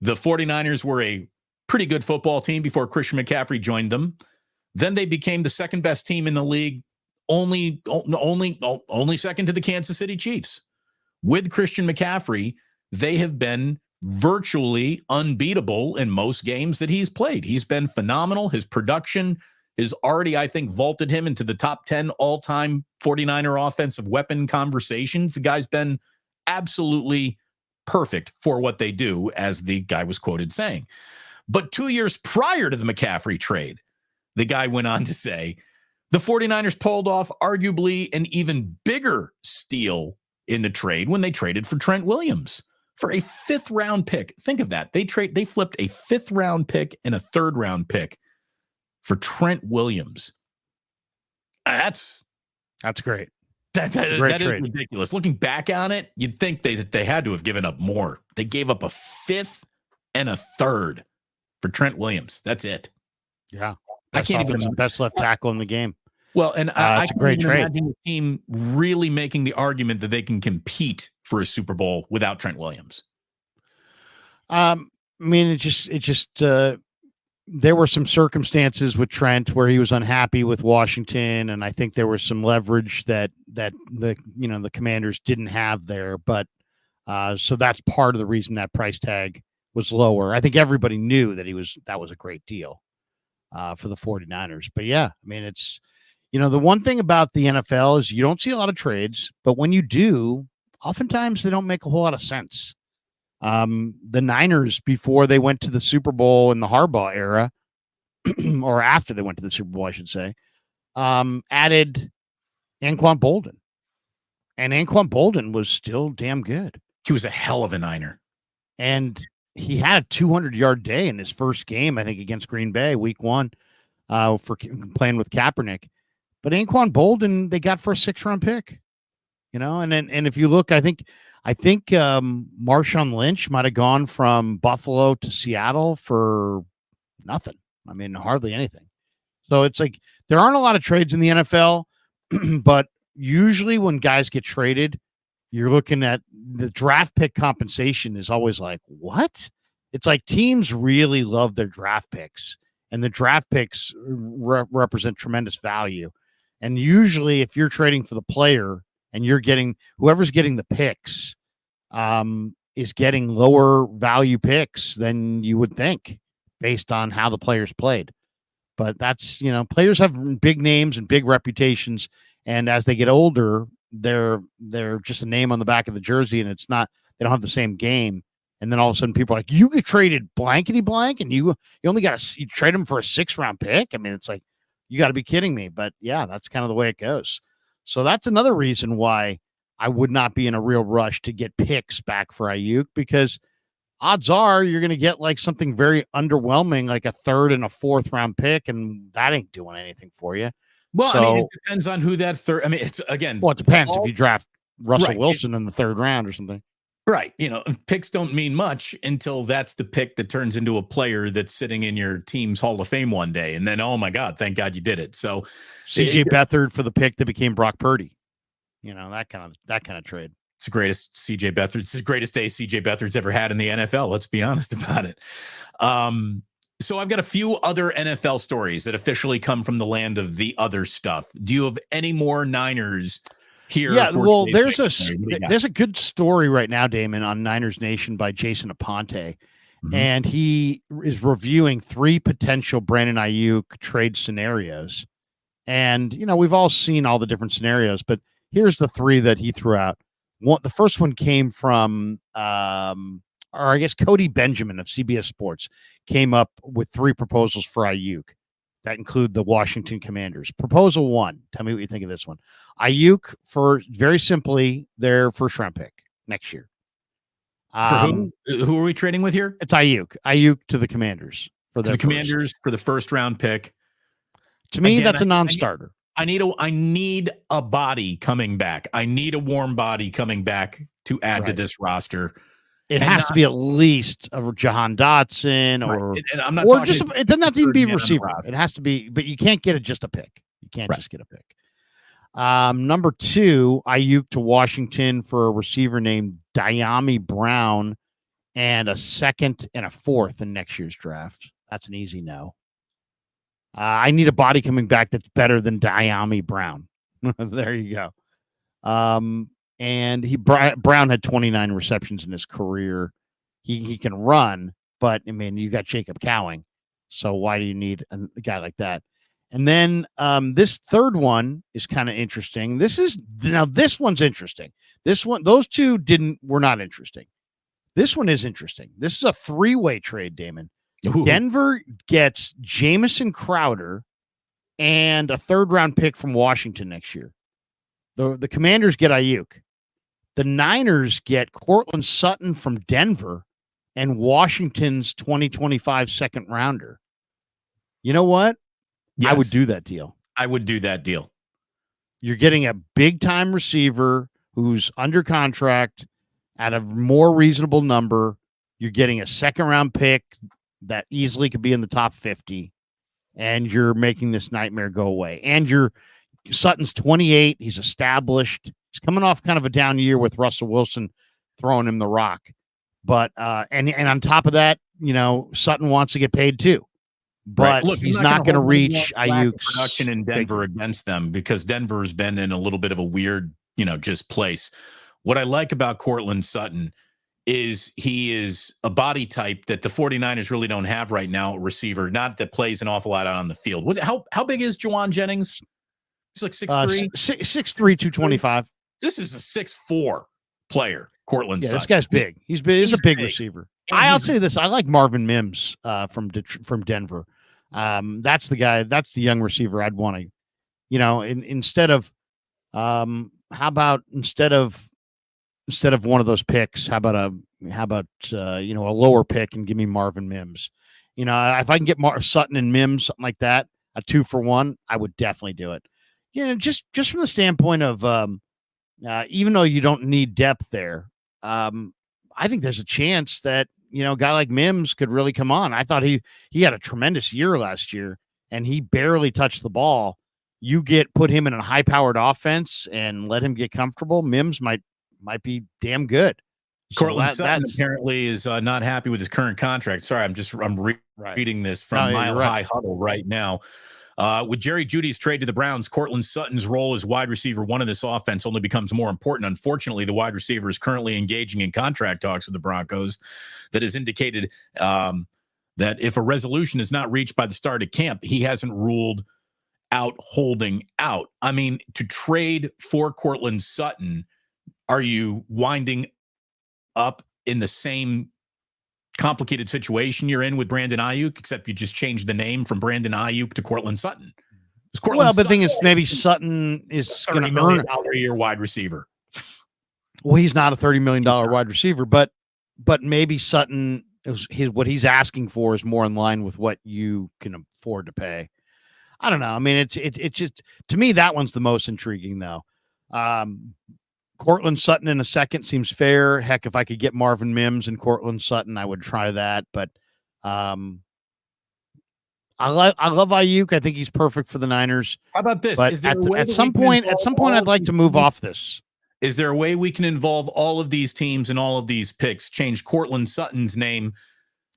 The 49ers were a pretty good football team before Christian McCaffrey joined them. Then they became the second best team in the league, only second to the Kansas City Chiefs. With Christian McCaffrey, they have been virtually unbeatable in most games that he's played. He's been phenomenal. His production has already, I think, vaulted him into the top 10 all-time 49er offensive weapon conversations. The guy's been absolutely perfect for what they do, as the guy was quoted saying. But 2 years prior to the McCaffrey trade, the guy went on to say, the 49ers pulled off arguably an even bigger steal in the trade when they traded for Trent Williams for a 5th round pick. Think of that. They flipped a 5th round pick and a 3rd round pick for Trent Williams. That's great. That is ridiculous. Looking back on it, you'd think they had to have given up more. They gave up a 5th and a 3rd for Trent Williams. That's it. Yeah. I can't even best left tackle in the game. Well, and I It's a can't great even trade. imagine the team really making the argument that they can compete for a Super Bowl without Trent Williams. I mean, there were some circumstances with Trent where he was unhappy with Washington, and I think there was some leverage that the Commanders didn't have there. But so that's part of the reason that price tag was lower. I think everybody knew that that was a great deal for the 49ers. But yeah, I mean, it's the one thing about the NFL is you don't see a lot of trades, but when you do, oftentimes they don't make a whole lot of sense. The Niners, before they went to the Super Bowl in the Harbaugh era, or after they went to the Super Bowl, I should say, added Anquan Bolden. And Anquan Bolden was still damn good. He was a hell of a Niner. And he had a 200-yard day in his first game, I think, against Green Bay, week 1, for playing with Kaepernick. But Anquan Bolden, they got for a 6th-round pick. And if you look, I think Marshawn Lynch might have gone from Buffalo to Seattle for nothing. I mean, hardly anything. So it's like there aren't a lot of trades in the NFL, but usually when guys get traded, you're looking at the draft pick compensation is always like, what? It's like teams really love their draft picks, and the draft picks represent tremendous value. And usually if you're trading for the player and you're getting whoever's getting the picks is getting lower value picks than you would think based on how the players played. But that's, players have big names and big reputations. And as they get older, they're just a name on the back of the jersey, and they don't have the same game. And then all of a sudden people are like, you get traded blankety blank and you only you trade them for a 6th-round pick. I mean, it's like, you got to be kidding me. But yeah, that's kind of the way it goes. So that's another reason why I would not be in a real rush to get picks back for Aiyuk, because odds are you're going to get like something very underwhelming, like a 3rd and a 4th-round pick, and that ain't doing anything for you. Well, I mean, it depends on who that third. I mean, it's again. Well, it depends if you draft Russell Wilson in the 3rd round or something. Right. Picks don't mean much until that's the pick that turns into a player that's sitting in your team's Hall of Fame one day. And then, oh my God, thank God you did it. So CJ Beathard for the pick that became Brock Purdy. That kind of trade. It's the greatest CJ Beathard. It's the greatest day CJ Beathard's ever had in the NFL. Let's be honest about it. So I've got a few other NFL stories that officially come from the land of the other stuff. Do you have any more Niners here? Yeah, well, there's a good story right now, Damon, on Niners Nation by Jason Aponte. Mm-hmm. And he is reviewing 3 potential Brandon Aiyuk trade scenarios. And, we've all seen all the different scenarios, but here's the 3 that he threw out. The first one came from, Cody Benjamin of CBS Sports came up with 3 proposals for Aiyuk that include the Washington Commanders. Proposal 1, tell me what you think of this one. Aiyuk for, very simply, their 1st-round pick next year. For who? Who are we trading with here? It's Aiyuk. Aiyuk to the Commanders for the Commanders for the 1st-round pick. To me, that's a non-starter. I need a body coming back. I need a warm body coming back to add to this roster. It has to be at least a Jahan Dotson or and I'm not or just it doesn't have to even be a receiver. It has to be, but you can't get it just a pick. You can't just get a pick. Number 2, Aiyuk to Washington for a receiver named Diami Brown and a 2nd and a 4th in next year's draft. That's an easy no. I need a body coming back that's better than Diami Brown. There you go. And Brown had 29 receptions in his career. He can run, but I mean, you got Jacob Cowing, so why do you need a guy like that? And then this 3rd one is kind of interesting. This one's interesting. Those 2 were not interesting. This one is interesting. This is a 3-way trade, Damon. Ooh. Denver gets Jamison Crowder and a 3rd-round pick from Washington next year. The Commanders get Aiyuk. The Niners get Cortland Sutton from Denver and Washington's 2025 2nd rounder. You know what? Yes. I would do that deal. I would do that deal. You're getting a big-time receiver who's under contract at a more reasonable number. You're getting a 2nd-round pick that easily could be in the top 50, and you're making this nightmare go away. And you're Sutton's 28. He's established. He's coming off kind of a down year with Russell Wilson throwing him the rock. But and on top of that, Sutton wants to get paid too. But right. Look, he's not going to reach Aiyuk's production in Denver against them, because Denver's been in a little bit of a weird, just place. What I like about Courtland Sutton is he is a body type that the 49ers really don't have right now, receiver, not that plays an awful lot out on the field. How big is Juwan Jennings? He's like 6'3", 6'3", 225. This is a 6'4" player, Courtland Sutton. This guy's big. He's a big receiver. I'll say this. I like Marvin Mims from Denver. That's the guy. That's the young receiver I'd want to, instead of one of those picks, how about a lower pick and give me Marvin Mims? If I can get Sutton and Mims, something like that, a 2-for-1, I would definitely do it. Just from the standpoint of even though you don't need depth there, I think there's a chance that a guy like Mims could really come on. I thought he had a tremendous year last year, and he barely touched the ball. You put him in a high-powered offense and let him get comfortable, Mims might be damn good. Courtland Sutton apparently is not happy with his current contract. Sorry, I'm reading this from Mile High Huddle right now. With Jerry Jeudy's trade to the Browns, Courtland Sutton's role as wide receiver one of this offense only becomes more important. Unfortunately, the wide receiver is currently engaging in contract talks with the Broncos that has indicated that if a resolution is not reached by the start of camp, he hasn't ruled out holding out. I mean, to trade for Courtland Sutton, are you winding up in the same complicated situation you're in with Brandon Aiyuk, except you just changed the name from Brandon Aiyuk to Courtland Sutton? But the thing is, maybe Sutton is going to earn a year wide receiver. Well, he's not a $30 million wide receiver, but maybe Sutton what he's asking for is more in line with what you can afford to pay. I don't know. I mean, it's just, to me, that one's the most intriguing though. Courtland Sutton in a second seems fair. Heck, if I could get Marvin Mims and Courtland Sutton, I would try that. But I love Aiyuk. I think he's perfect for the Niners. How about this? But at some point, I'd like to move off this. Is there a way we can involve all of these teams and all of these picks, change Courtland Sutton's name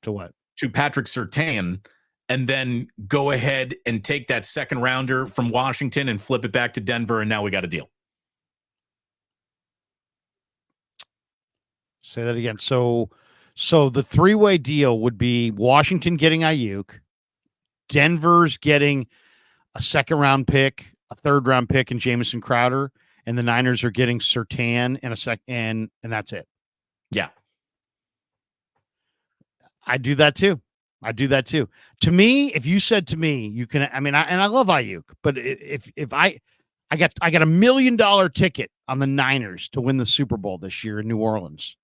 to what? To Patrick Surtain, and then go ahead and take that second rounder from Washington and flip it back to Denver, and now we got a deal? Say that again. So the three-way deal would be Washington getting Aiyuk, Denver's getting a second-round pick, a third-round pick, and Jamison Crowder, and the Niners are getting Surtain and that's it. Yeah, I do that too. To me, if you said to me, you can. I mean, I love Aiyuk, but if I got $1 million ticket on the Niners to win the Super Bowl this year in New Orleans,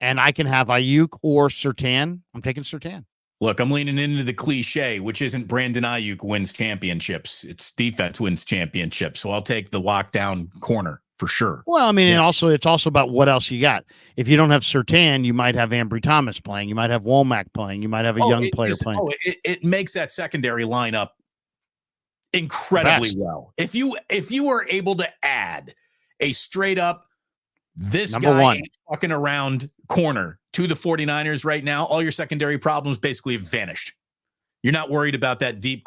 and I can have Aiyuk or Surtain, I'm taking Surtain. Look, I'm leaning into the cliche, which isn't Brandon Aiyuk wins championships. It's defense wins championships. So I'll take the lockdown corner for sure. Well, I mean, and it's also about what else you got. If you don't have Surtain, you might have Ambry Thomas playing. You might have Womack playing. You might have a young player playing. It makes that secondary lineup incredibly well. If you were able to add a straight up, this number guy one ain't fucking around corner to the 49ers right now, all your secondary problems basically have vanished. You're not worried about that deep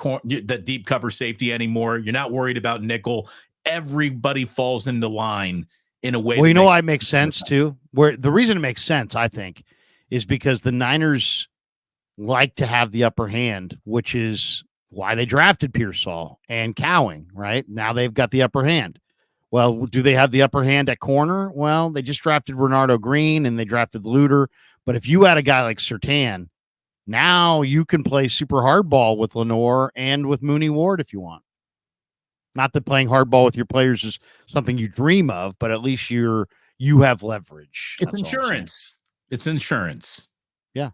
cover safety anymore. You're not worried about nickel. Everybody falls into line in a way. Well, you know why it makes sense too? Where the reason it makes sense, I think, is because the Niners like to have the upper hand, which is why they drafted Pearsall and Cowing, right? Now they've got the upper hand. Well, do they have the upper hand at corner? Well, they just drafted Renardo Green and they drafted Luter. But if you had a guy like Surtain, now you can play super hardball with Lenore and with Mooney Ward if you want. Not that playing hardball with your players is something you dream of, but at least you have leverage. It's insurance. It's insurance. Yeah.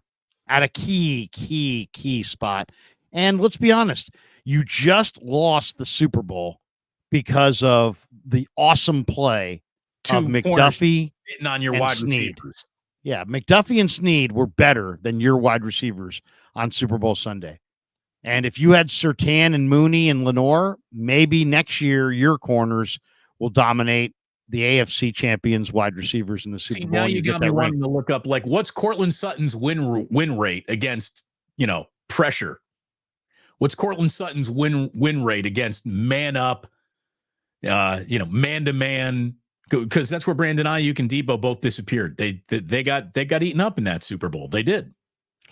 At a key spot. And let's be honest, you just lost the Super Bowl because of the awesome play of McDuffie sitting on your wide receivers. Yeah, McDuffie and Snead were better than your wide receivers on Super Bowl Sunday. And if you had Surtain and Mooney and Lenore, maybe next year your corners will dominate the AFC champions wide receivers in the Super Bowl. Now you got me wanting to look up, like, what's Cortland Sutton's win rate against, pressure? What's Cortland Sutton's win rate against man up, man to man? Because that's where Brandon Aiyuk and Debo both disappeared. They got eaten up in that Super Bowl. They did.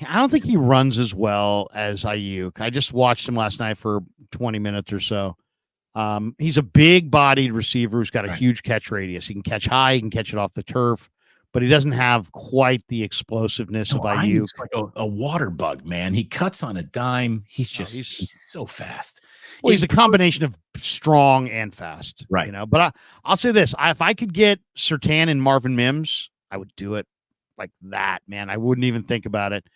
I don't think he runs as well as Aiyuk. I just watched him last night for 20 minutes or so. He's a big-bodied receiver who's got a huge catch radius. He can catch high, he can catch it off the turf, but he doesn't have quite the explosiveness of Aiyuk. He's like a water bug, man. He cuts on a dime. He's so fast. Well, he's a combination of strong and fast, right? But I'll say this: if I could get Surtain and Marvin Mims, I would do it like that, man. I wouldn't even think about it.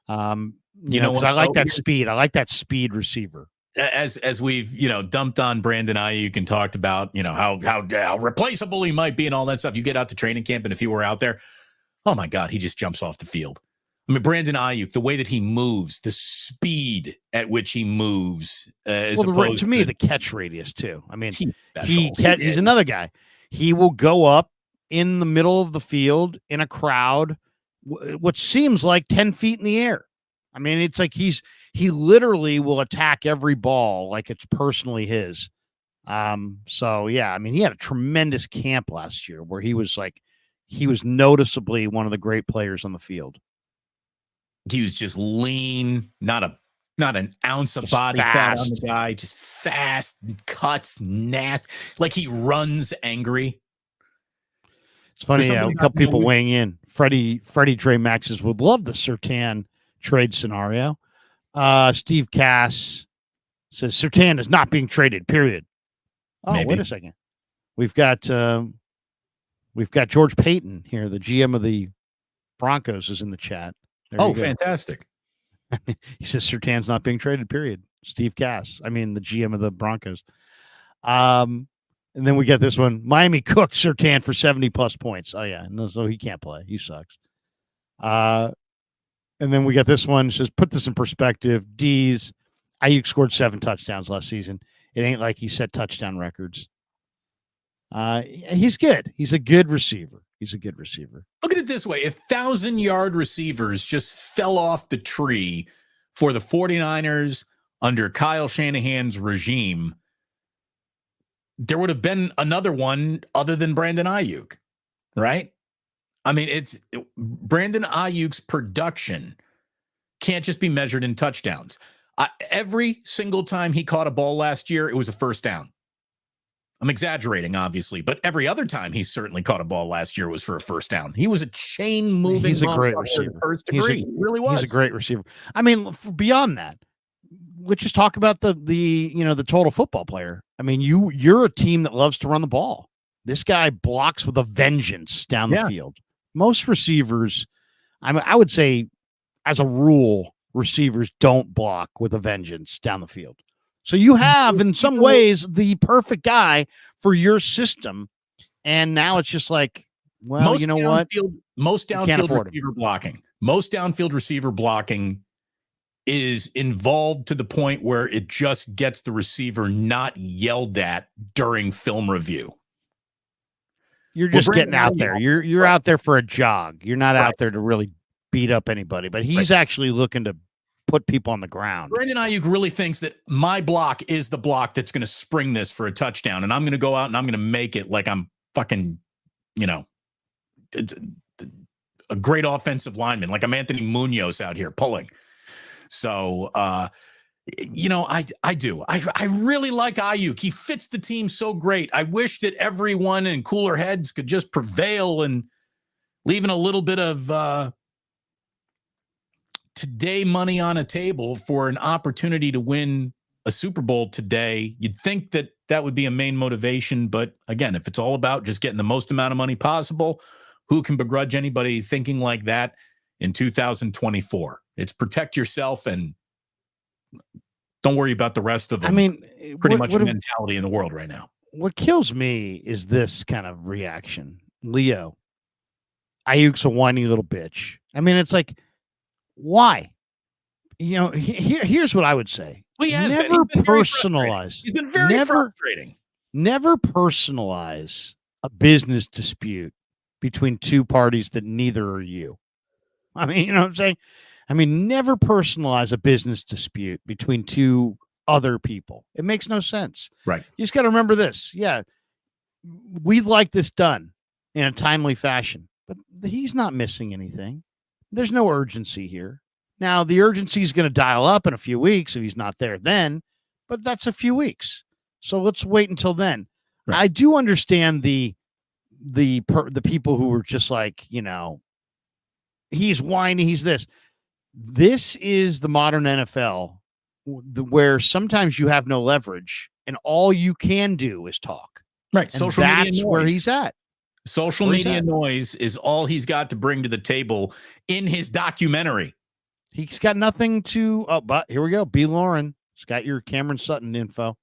Because I like that speed. I like that speed receiver. As we've dumped on Brandon Aiyuk and talked about how replaceable he might be and all that stuff. You get out to training camp, and if he were out there, oh my God, he just jumps off the field. I mean, Brandon Aiyuk, the way that he moves, the speed at which he moves, to me, the catch radius too. I mean, he's another guy. He will go up in the middle of the field in a crowd, what seems like 10 feet in the air. I mean, it's like he literally will attack every ball like it's personally his. So yeah, I mean, he had a tremendous camp last year where he was noticeably one of the great players on the field. He was just lean, not an ounce of body fat on the guy, just fast, cuts, nasty, like he runs angry. It's funny, a couple people weighing in. Freddie Trey Maxes would love the Surtain trade scenario. Steve Cass says Surtain is not being traded, period. Oh, maybe. Wait a second. We've got George Payton here, the GM of the Broncos, is in the chat. Oh, fantastic. He says Surtain's not being traded, period. Steve Cass. I mean, the GM of the Broncos. And then we get this one. Miami cooked Surtain for 70+ points. Oh, yeah. No, so he can't play. He sucks. And then we get this one. It says, put this in perspective. D's, Aiyuk scored 7 touchdowns last season. It ain't like he set touchdown records. He's good. He's a good receiver. Look at it this way. If 1,000-yard receivers just fell off the tree for the 49ers under Kyle Shanahan's regime, there would have been another one other than Brandon Aiyuk, right? I mean, it's Brandon Ayuk's production can't just be measured in touchdowns. Every single time he caught a ball last year, it was a first down. I'm exaggerating, obviously, but every other time he certainly caught a ball last year was for a first down. He was a chain moving. He's a great receiver. First degree. He really was. He's a great receiver. I mean, beyond that, let's just talk about the total football player. I mean, you're a team that loves to run the ball. This guy blocks with a vengeance down the field. Most receivers, I would say, as a rule, receivers don't block with a vengeance down the field. So you have, in some ways, the perfect guy for your system. And now it's just like, well, you know what? Most downfield receiver blocking is involved to the point where it just gets the receiver not yelled at during film review. You're just getting out there. You're out there for a jog. You're not out there to really beat up anybody, but he's actually looking to put people on the ground. Brandon Aiyuk really thinks that my block is the block that's going to spring this for a touchdown, and I'm going to go out and I'm going to make it like I'm fucking, a great offensive lineman, like I'm Anthony Munoz out here pulling. So, I do. I really like Aiyuk. He fits the team so great. I wish that everyone in cooler heads could just prevail and leaving a little bit of today money on a table for an opportunity to win a Super Bowl today. You'd think that that would be a main motivation. But again, if it's all about just getting the most amount of money possible, who can begrudge anybody thinking like that in 2024? It's protect yourself and don't worry about the rest of them. I mean, pretty much a mentality in the world right now. What kills me is this kind of reaction. Leo, Ayuk's a whiny little bitch. I mean, it's like, why? here's what I would say. Well, Never he's been very frustrating. personalize. He's been very frustrating. Never personalize a business dispute between two parties that neither are you. I mean, you know what I'm saying? I mean, never personalize a business dispute between two other people. It makes no sense. Right. You just got to remember this. Yeah, we'd like this done in a timely fashion, but he's not missing anything. There's no urgency here. Now, the urgency is going to dial up in a few weeks if he's not there then, but that's a few weeks. So let's wait until then. Right. I do understand the people who were just like, he's whiny, he's this. This is the modern NFL where sometimes you have no leverage and all you can do is talk. Right. And social media noise. Where he's at. Social media noise is all he's got to bring to the table in his documentary. He's got nothing to. Oh, but here we go. B. Lauren. He's got your Cameron Sutton info.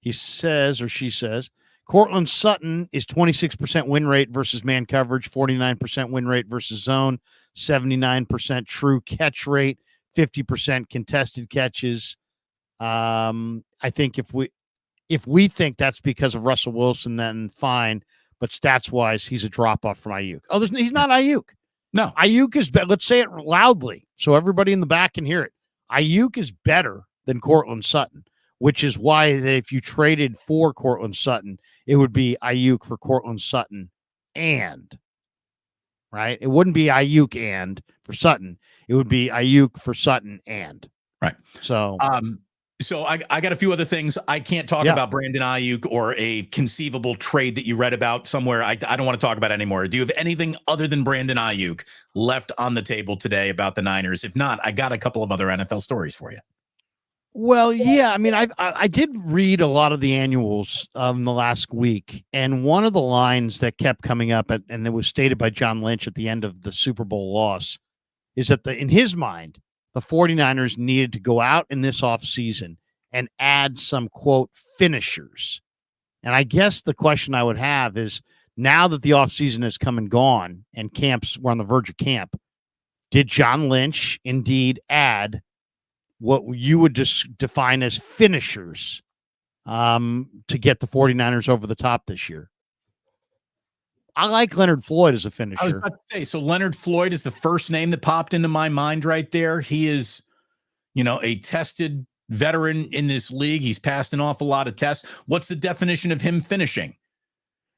He says, or she says, Cortland Sutton is 26% win rate versus man coverage, 49% win rate versus zone, 79% true catch rate, 50% contested catches. I think if we think that's because of Russell Wilson, then fine. But stats wise, he's a drop off from Aiyuk. Oh, he's not Aiyuk. No, Aiyuk is better. Let's say it loudly so everybody in the back can hear it. Aiyuk is better than Cortland Sutton, which is why that if you traded for Cortland Sutton, it would be Aiyuk for Cortland Sutton right? It wouldn't be Aiyuk and for Sutton. It would be Aiyuk for Sutton and. Right. So, So I got a few other things. I can't talk about Brandon Aiyuk or a conceivable trade that you read about somewhere. I don't want to talk about it anymore. Do you have anything other than Brandon Aiyuk left on the table today about the Niners? If not, I got a couple of other NFL stories for you. Well, yeah. I mean, I did read a lot of the annuals in the last week, and one of the lines that kept coming up, and it was stated by John Lynch at the end of the Super Bowl loss, is that in his mind, the 49ers needed to go out in this offseason and add some, quote, finishers. And I guess the question I would have is, now that the offseason has come and gone and we're on the verge of camp, did John Lynch indeed add what you would just define as finishers to get the 49ers over the top this year? I like Leonard Floyd as a finisher. I was about to say, so Leonard Floyd is the first name that popped into my mind right there. He is, a tested veteran in this league. He's passed an awful lot of tests. What's the definition of him finishing?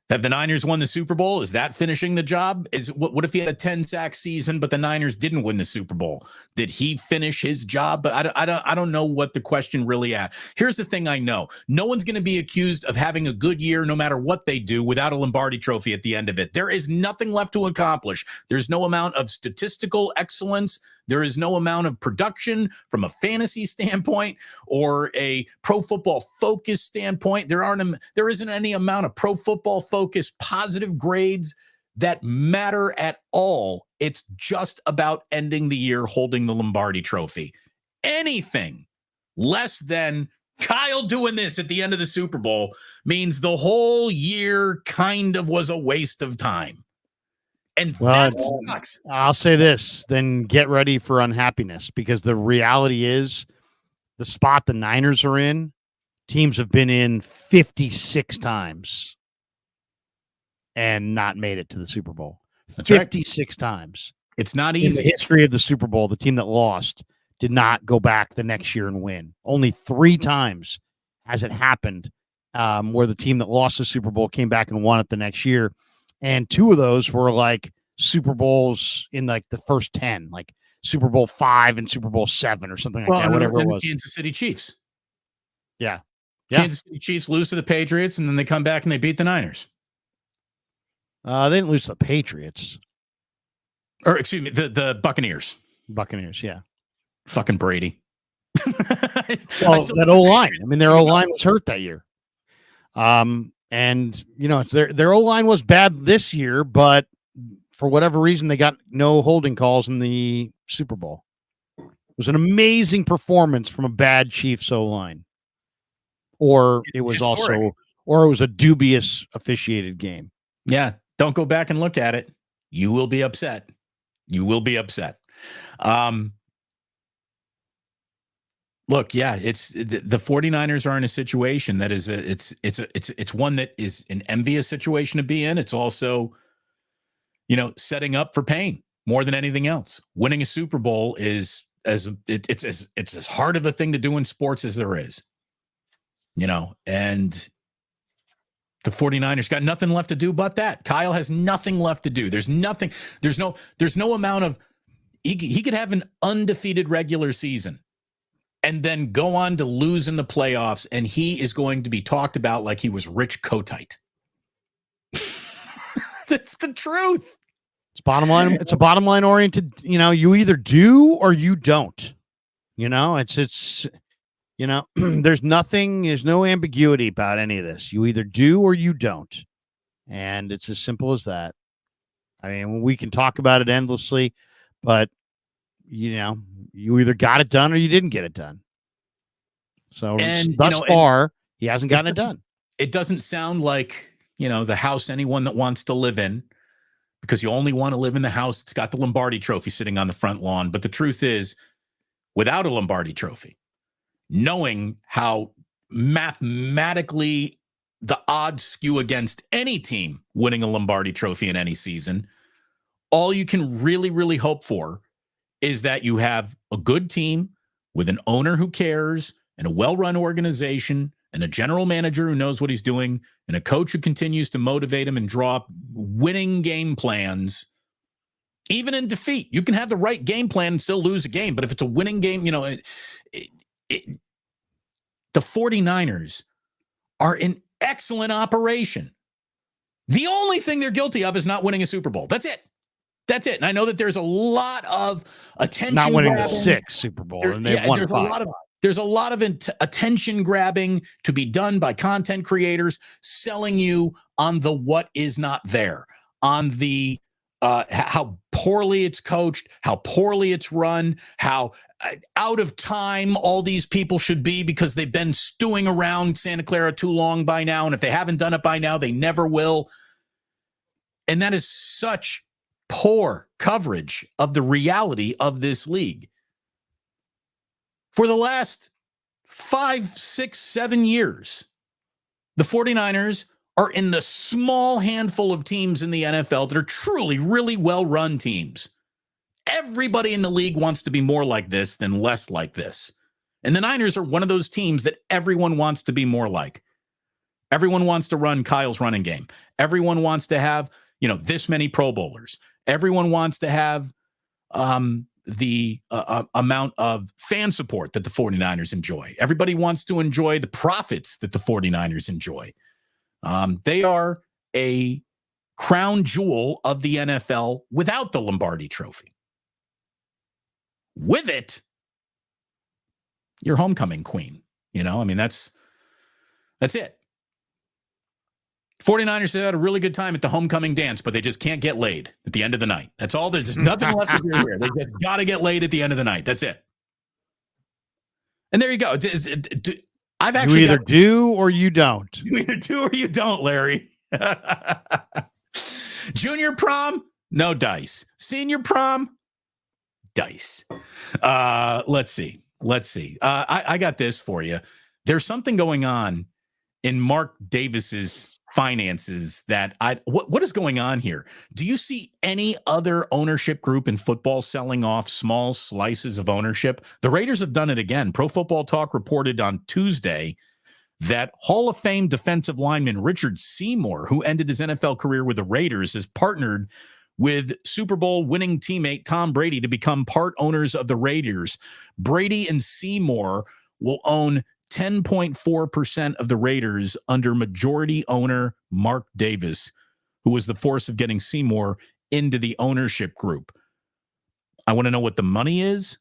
Have the Niners won the Super Bowl? Is that finishing the job? What if he had a 10-sack season, but the Niners didn't win the Super Bowl? Did he finish his job? But I don't know what the question really asks. Here's the thing I know. No one's going to be accused of having a good year no matter what they do without a Lombardi trophy at the end of it. There is nothing left to accomplish. There's no amount of statistical excellence. There is no amount of production from a fantasy standpoint or a pro football focus standpoint. There isn't any amount of pro football focus positive grades that matter at all. It's just about ending the year holding the Lombardi trophy. Anything less than Kyle doing this at the end of the Super Bowl means the whole year kind of was a waste of time. And that sucks. I'll say this, then get ready for unhappiness, because the reality is the spot the Niners are in, teams have been in 56 times and not made it to the Super Bowl. That's 56 times. It's not easy. In the history of the Super Bowl, the team that lost did not go back the next year and win. Only 3 times has it happened where the team that lost the Super Bowl came back and won it the next year. And 2 of those were like Super Bowls in like the first 10, like Super Bowl 5 and Super Bowl 7 or something like that, whatever it was. Kansas City Chiefs. Yeah. Kansas City Chiefs lose to the Patriots, and then they come back and they beat the Niners. They didn't lose to the Patriots. Or, excuse me, the Buccaneers. Buccaneers, yeah. Fucking Brady. Well, that O-line. I mean, their O-line was hurt that year. And, their O-line was bad this year, but for whatever reason, they got no holding calls in the Super Bowl. It was an amazing performance from a bad Chiefs O-line. Or it was it was a dubious officiated game. Yeah. Don't go back and look at it. You will be upset. You will be upset. Look, yeah, it's the 49ers are in a situation that is it's one that is an envious situation to be in. It's also, setting up for pain more than anything else. Winning a Super Bowl is it's as hard of a thing to do in sports as there is. And the 49ers got nothing left to do but that. Kyle has nothing left to do. There's no amount of he could have an undefeated regular season and then go on to lose in the playoffs, and he is going to be talked about like he was Rich Kotite. That's the truth. It's bottom line. It's a bottom line oriented, you either do or you don't. There's no ambiguity about any of this. You either do or you don't. And it's as simple as that. I mean, we can talk about it endlessly, but you either got it done or you didn't get it done. So thus far, he hasn't gotten it done. It doesn't sound like, the house anyone that wants to live in, because you only want to live in the house that's got the Lombardi trophy sitting on the front lawn. But the truth is, without a Lombardi trophy, knowing how mathematically the odds skew against any team winning a Lombardi trophy in any season, all you can really, really hope for is that you have a good team with an owner who cares and a well-run organization and a general manager who knows what he's doing and a coach who continues to motivate him and draw up winning game plans. Even in defeat, you can have the right game plan and still lose a game. But if it's a winning game, the 49ers are an excellent operation. The only thing they're guilty of is not winning a Super Bowl. That's it. And I know that there's a lot of attention. Not winning the 6th Super Bowl, and they've won 5. There's a lot of attention grabbing to be done by content creators, selling you on the what is not there, on the how poorly it's coached, how poorly it's run, how out of time all these people should be because they've been stewing around Santa Clara too long by now. And if they haven't done it by now, they never will. And that is such poor coverage of the reality of this league. For the last 5, 6, 7 years, the 49ers are in the small handful of teams in the NFL that are truly really well-run teams. Everybody in the league wants to be more like this than less like this. And the Niners are one of those teams that everyone wants to be more like. Everyone wants to run Kyle's running game. Everyone wants to have, this many Pro Bowlers. Everyone wants to have the amount of fan support that the 49ers enjoy. Everybody wants to enjoy the profits that the 49ers enjoy. They are a crown jewel of the NFL without the Lombardi trophy. With it, you're homecoming queen. That's it. 49ers have had a really good time at the homecoming dance, but they just can't get laid at the end of the night. That's all. There's just nothing left to do here. They just got to get laid at the end of the night. That's it. And there you go. I've actually you either do or you don't. You either do or you don't, Larry. Junior prom, no dice. Senior prom, dice. Let's see. I got this for you. There's something going on in Mark Davis's finances that what is going on here? Do you see any other ownership group in football selling off small slices of ownership? The Raiders have done it again. Pro Football Talk reported on Tuesday that Hall of Fame defensive lineman Richard Seymour, who ended his NFL career with the Raiders, has partnered with Super Bowl winning teammate Tom Brady to become part owners of the Raiders. Brady and Seymour will own 10.4% of the Raiders under majority owner Mark Davis, who was the force of getting Seymour into the ownership group. I want to know what the money is,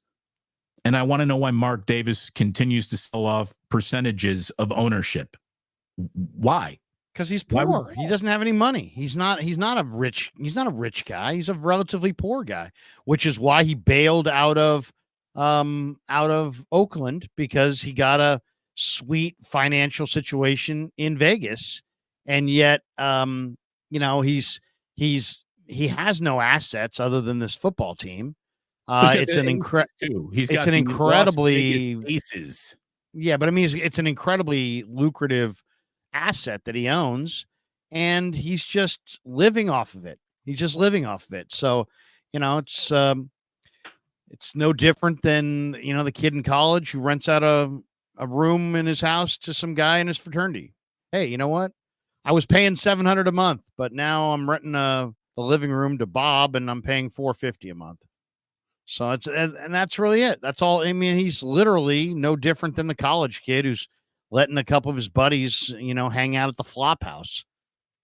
and I want to know why Mark Davis continues to sell off percentages of ownership. Why? Because he's poor. He doesn't have any money. He's not a rich guy. He's a relatively poor guy, which is why he bailed out of Oakland, because he got a sweet financial situation in Vegas. And yet, he has no assets other than this football team. It's an He's it's got an the Las incredibly Vegas Aces. yeah, but I mean, it's an incredibly lucrative asset that he owns, and he's just living off of it. He's just living off of it. So, it's no different than the kid in college who rents out a room in his house to some guy in his fraternity. Hey, you know what? I was paying $700 a month, but now I'm renting the living room to Bob, and I'm paying $450 a month. So it's and that's really it. That's all. I mean, he's literally no different than the college kid who's letting a couple of his buddies, hang out at the flop house.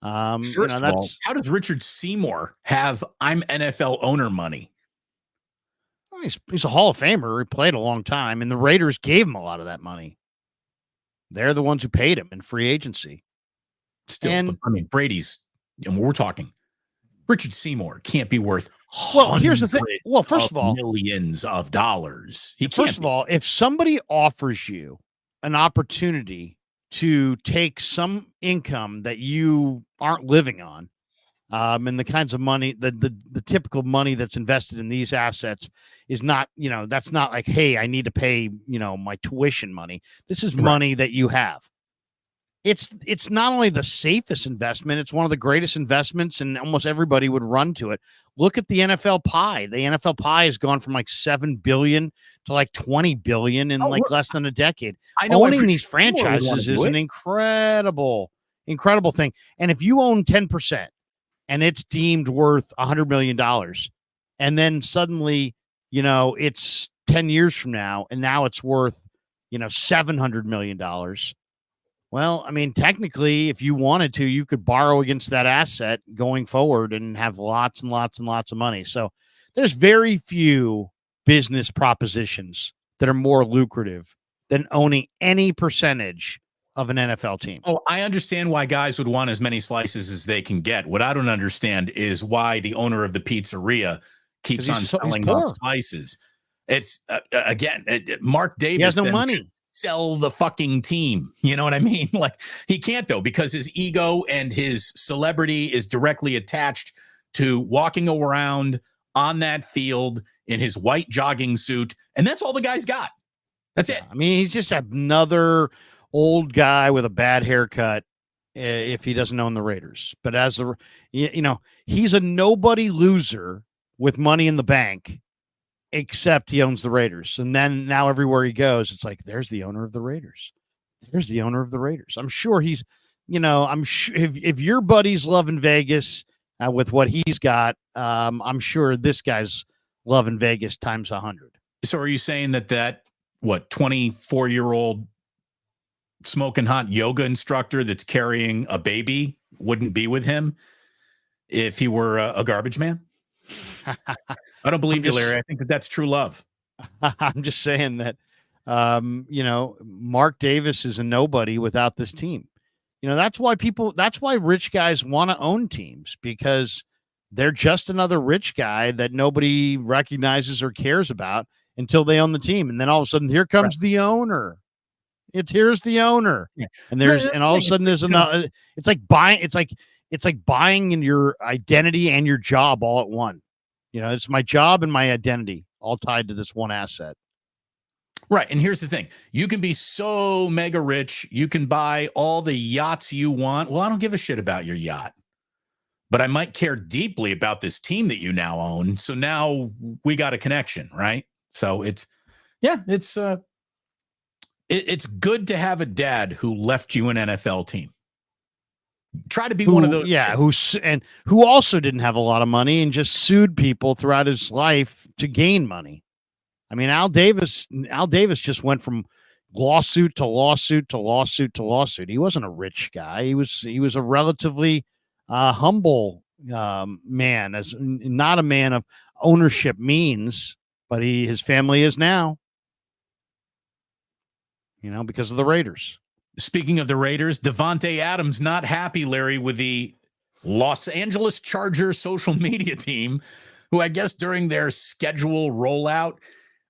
First of all, how does Richard Seymour have I'm NFL owner money? Well, he's a Hall of Famer. He played a long time, and the Raiders gave him a lot of that money. They're the ones who paid him in free agency. Still, I mean, Brady's, we're talking Richard Seymour can't be worth here's the thing. Well, first of all, millions of dollars. First of all, if somebody offers you an opportunity to take some income that you aren't living on, and the kinds of money, the typical money that's invested in these assets is not, that's not like, hey, I need to pay, my tuition money. This is money that you have. It's not only the safest investment, it's one of the greatest investments, and almost everybody would run to it. Look at the NFL pie. The NFL pie has gone from like 7 billion to like 20 billion in less than a decade. Owning these franchises is an incredible thing. And if you own 10% and it's deemed worth $100 million, and then suddenly, it's 10 years from now, and now it's worth, $700 million. Well, I mean, technically, if you wanted to, you could borrow against that asset going forward and have lots and lots and lots of money. So there's very few business propositions that are more lucrative than owning any percentage of an NFL team. Oh, I understand why guys would want as many slices as they can get. What I don't understand is why the owner of the pizzeria keeps on selling those slices. It's again, Mark Davis. He has no money. Sell the fucking team. You know what I mean? Like, he can't, though, because his ego and his celebrity is directly attached to walking around on that field in his white jogging suit. And that's all the guy's got. That's it. I mean, he's just another old guy with a bad haircut if he doesn't own the Raiders. But he's a nobody loser with money in the bank, except he owns the Raiders. And then now everywhere he goes, it's like, there's the owner of the Raiders. There's the owner of the Raiders. I'm sure he's, I'm sure if your buddy's loving Vegas with what he's got, I'm sure this guy's loving Vegas times 100. So are you saying that 24-year-old smoking hot yoga instructor that's carrying a baby wouldn't be with him if he were a garbage man? I don't believe you, Larry. I think that's true love. I'm just saying that, Mark Davis is a nobody without this team. That's why rich guys want to own teams, because they're just another rich guy that nobody recognizes or cares about until they own the team. And then all of a sudden, here comes the owner. Here's the owner. Yeah. And all of a sudden there's another, it's like buying in your identity and your job all at one. It's my job and my identity all tied to this one asset. Right. And here's the thing. You can be so mega rich. You can buy all the yachts you want. Well, I don't give a shit about your yacht, but I might care deeply about this team that you now own. So now we got a connection, right? So it's good to have a dad who left you an NFL team. Try to be one of those. Yeah, who also didn't have a lot of money and just sued people throughout his life to gain money. I mean, Al Davis just went from lawsuit to lawsuit to lawsuit to lawsuit. He wasn't a rich guy. He was a relatively humble man, as not a man of ownership means, but his family is now. Because of the Raiders. Speaking of the Raiders, Davante Adams not happy, Larry, with the Los Angeles Chargers social media team, who I guess during their schedule rollout,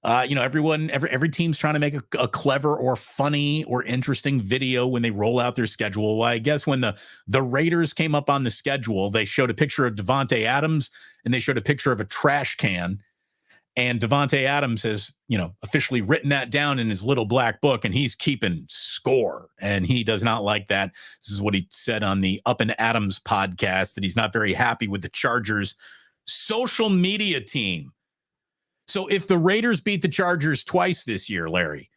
every team's trying to make a clever or funny or interesting video when they roll out their schedule. Well, I guess when the Raiders came up on the schedule, they showed a picture of Davante Adams and they showed a picture of a trash can. And Davante Adams has, officially written that down in his little black book, and he's keeping score. And he does not like that. This is what he said on the Up and Adams podcast, that he's not very happy with the Chargers' social media team. So if the Raiders beat the Chargers twice this year, Larry,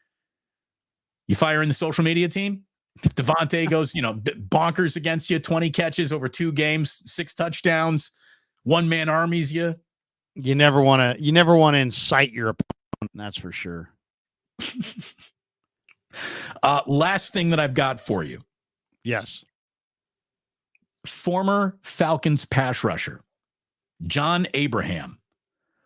you firing the social media team? If Davante goes, bonkers against you, 20 catches over 2 games, 6 touchdowns, one-man armies you. You never want to incite your opponent, that's for sure. Last thing that I've got for you. Yes. Former Falcons pass rusher, John Abraham,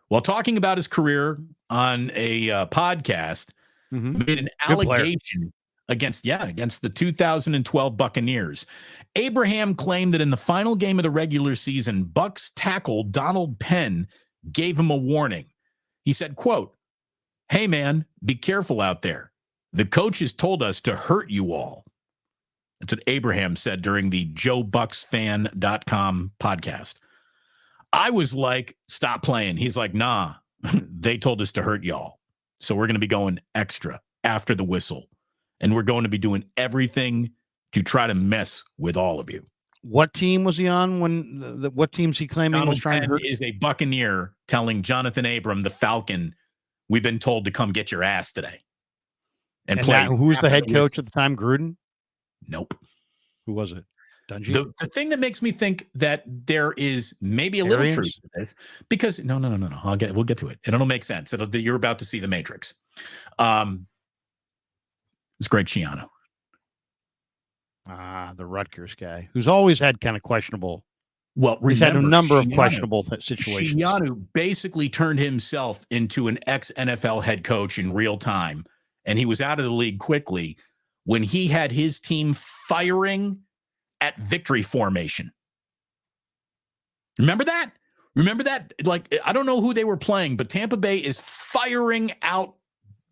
while talking about his career on a podcast, made an allegation against the 2012 Buccaneers. Abraham claimed that in the final game of the regular season, Bucs tackle Donald Penn gave him a warning. He said, quote, "Hey man, be careful out there. The coaches told us to hurt you all." That's what Abraham said during the JoeBucksFan.com podcast. I was like, stop playing. He's like, nah, they told us to hurt y'all. So we're going to be going extra after the whistle. And we're going to be doing everything to try to mess with all of you. What team was he on when what team's he claiming Donald was trying Penn to hurt? Is a Buccaneer telling Jonathan Abram, the Falcon, we've been told to come get your ass today. And play. Who was the head coach at the time? Gruden? Nope. Who was it? Dungy? The thing that makes me think that there is maybe a little truth to this, because no. We'll get to it. And it'll make sense. You're about to see the Matrix. It's Greg Schiano. The Rutgers guy, who's always had kind of questionable. Well, he's had a number of questionable situations. Schiano basically turned himself into an ex-NFL head coach in real time, and he was out of the league quickly when he had his team firing at victory formation. Remember that? Like, I don't know who they were playing, but Tampa Bay is firing out,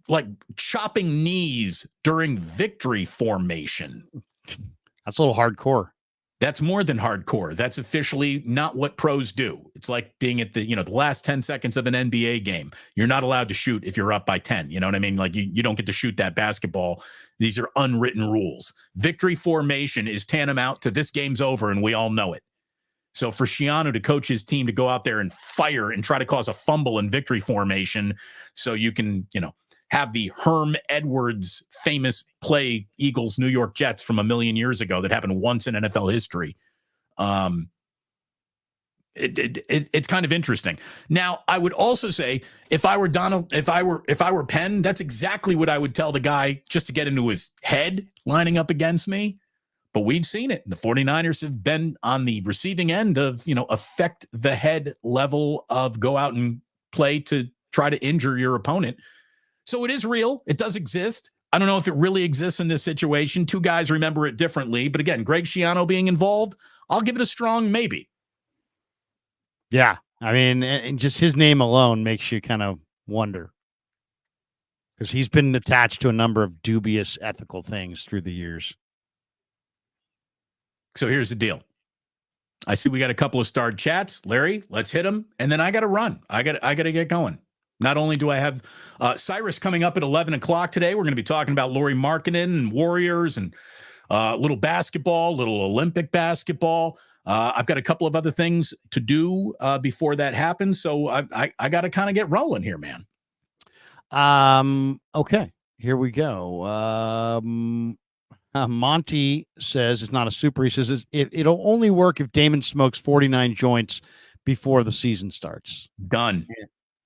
like chopping knees during victory formation. That's a little hardcore. That's more than hardcore. That's officially not what pros do. It's like being at the last 10 seconds of an NBA game. You're not allowed to shoot if you're up by 10. You know what I mean? Like you don't get to shoot that basketball. These are unwritten rules. Victory formation is tantamount to this game's over, and we all know it. So for Schiano to coach his team to go out there and fire and try to cause a fumble in victory formation so you can, have the Herm Edwards famous play Eagles New York Jets from a million years ago that happened once in NFL history. It's kind of interesting. Now, I would also say if I were Penn, that's exactly what I would tell the guy just to get into his head lining up against me. But we've seen it. The 49ers have been on the receiving end of, affect the head level of go out and play to try to injure your opponent. So it is real. It does exist. I don't know if it really exists in this situation. 2 guys remember it differently. But again, Greg Schiano being involved, I'll give it a strong maybe. Yeah. I mean, and just his name alone makes you kind of wonder. Because he's been attached to a number of dubious ethical things through the years. So here's the deal. I see we got a couple of starred chats. Larry, let's hit them. And then I got to run. I got to get going. Not only do I have Cyrus coming up at 11 o'clock today, we're going to be talking about Lauri Markkanen and Warriors and little basketball, little Olympic basketball. I've got a couple of other things to do before that happens. So I got to kind of get rolling here, man. Okay, here we go. Monty says it's not a super. He says it'll only work if Damon smokes 49 joints before the season starts. Done.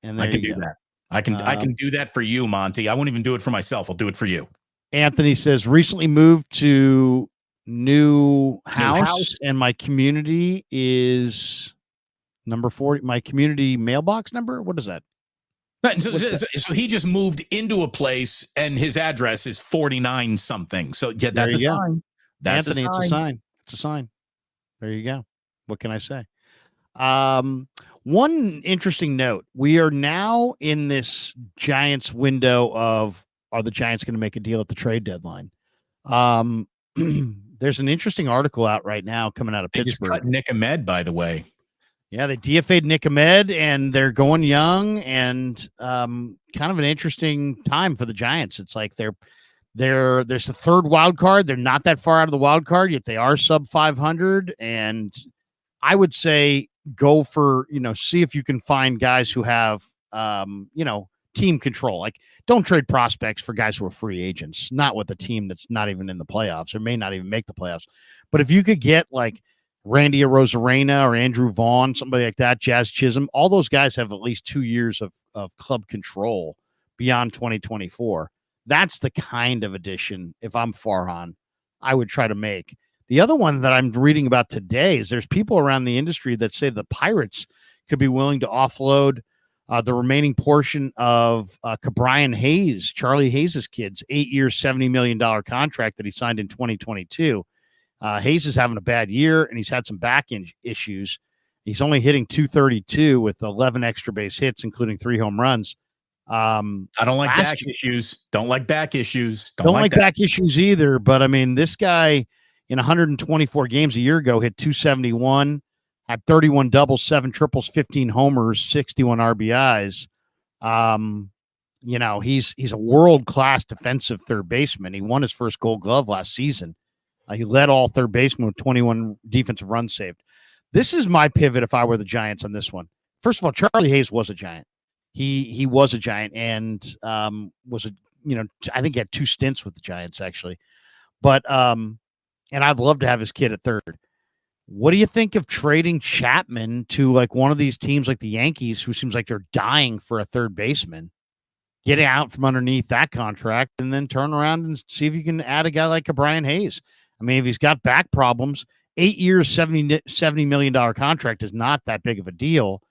And I can do that. I can do that for you, Monty. I won't even do it for myself. I'll do it for you. Anthony says recently moved to new house and my community is number 40. My community mailbox number. What is that? Right, so he just moved into a place and his address is 49 something. So yeah, that's a sign. That's Anthony, a sign. it's a sign. It's a sign. There you go. What can I say? One interesting note. We are now in this Giants window of, are the Giants going to make a deal at the trade deadline? There's an interesting article out right now coming out of Pittsburgh. Just cut Nick Ahmed, by the way. Yeah, they DFA'd Nick Ahmed, and they're going young, and kind of an interesting time for the Giants. It's like there's a third wild card. They're not that far out of the wild card, yet they are sub 500. And I would say go for, see if you can find guys who have, team control. Like, don't trade prospects for guys who are free agents, not with a team that's not even in the playoffs or may not even make the playoffs. But if you could get like Randy Arozarena or Andrew Vaughn, somebody like that, Jazz Chisholm, all those guys have at least 2 years of club control beyond 2024. That's the kind of addition, if I'm Farhan, I would try to make. The other one that I'm reading about today is there's people around the industry that say the Pirates could be willing to offload the remaining portion of Cabrian Hayes, Charlie Hayes' kids, 8 years, $70 million contract that he signed in 2022. Hayes is having a bad year, and he's had some back issues. He's only hitting .232 with 11 extra base hits, including 3 home runs. I don't like back issues. Don't like back issues. Don't like back issues either. But I mean, this guy in 124 games a year ago hit .271, had 31 doubles, 7 triples, 15 homers, 61 RBIs. He's a world-class defensive third baseman. He won his first Gold Glove last season. He led all third basemen with 21 defensive runs saved. This is my pivot if I were the Giants on this one. First of all, Charlie Hayes was a Giant. He was a Giant and I think he had 2 stints with the Giants actually. But and I'd love to have his kid at third. What do you think of trading Chapman to like one of these teams like the Yankees, who seems like they're dying for a third baseman, getting out from underneath that contract and then turn around and see if you can add a guy like Cabrian Hayes? I mean, if he's got back problems, 8 years, $70 million contract is not that big of a deal.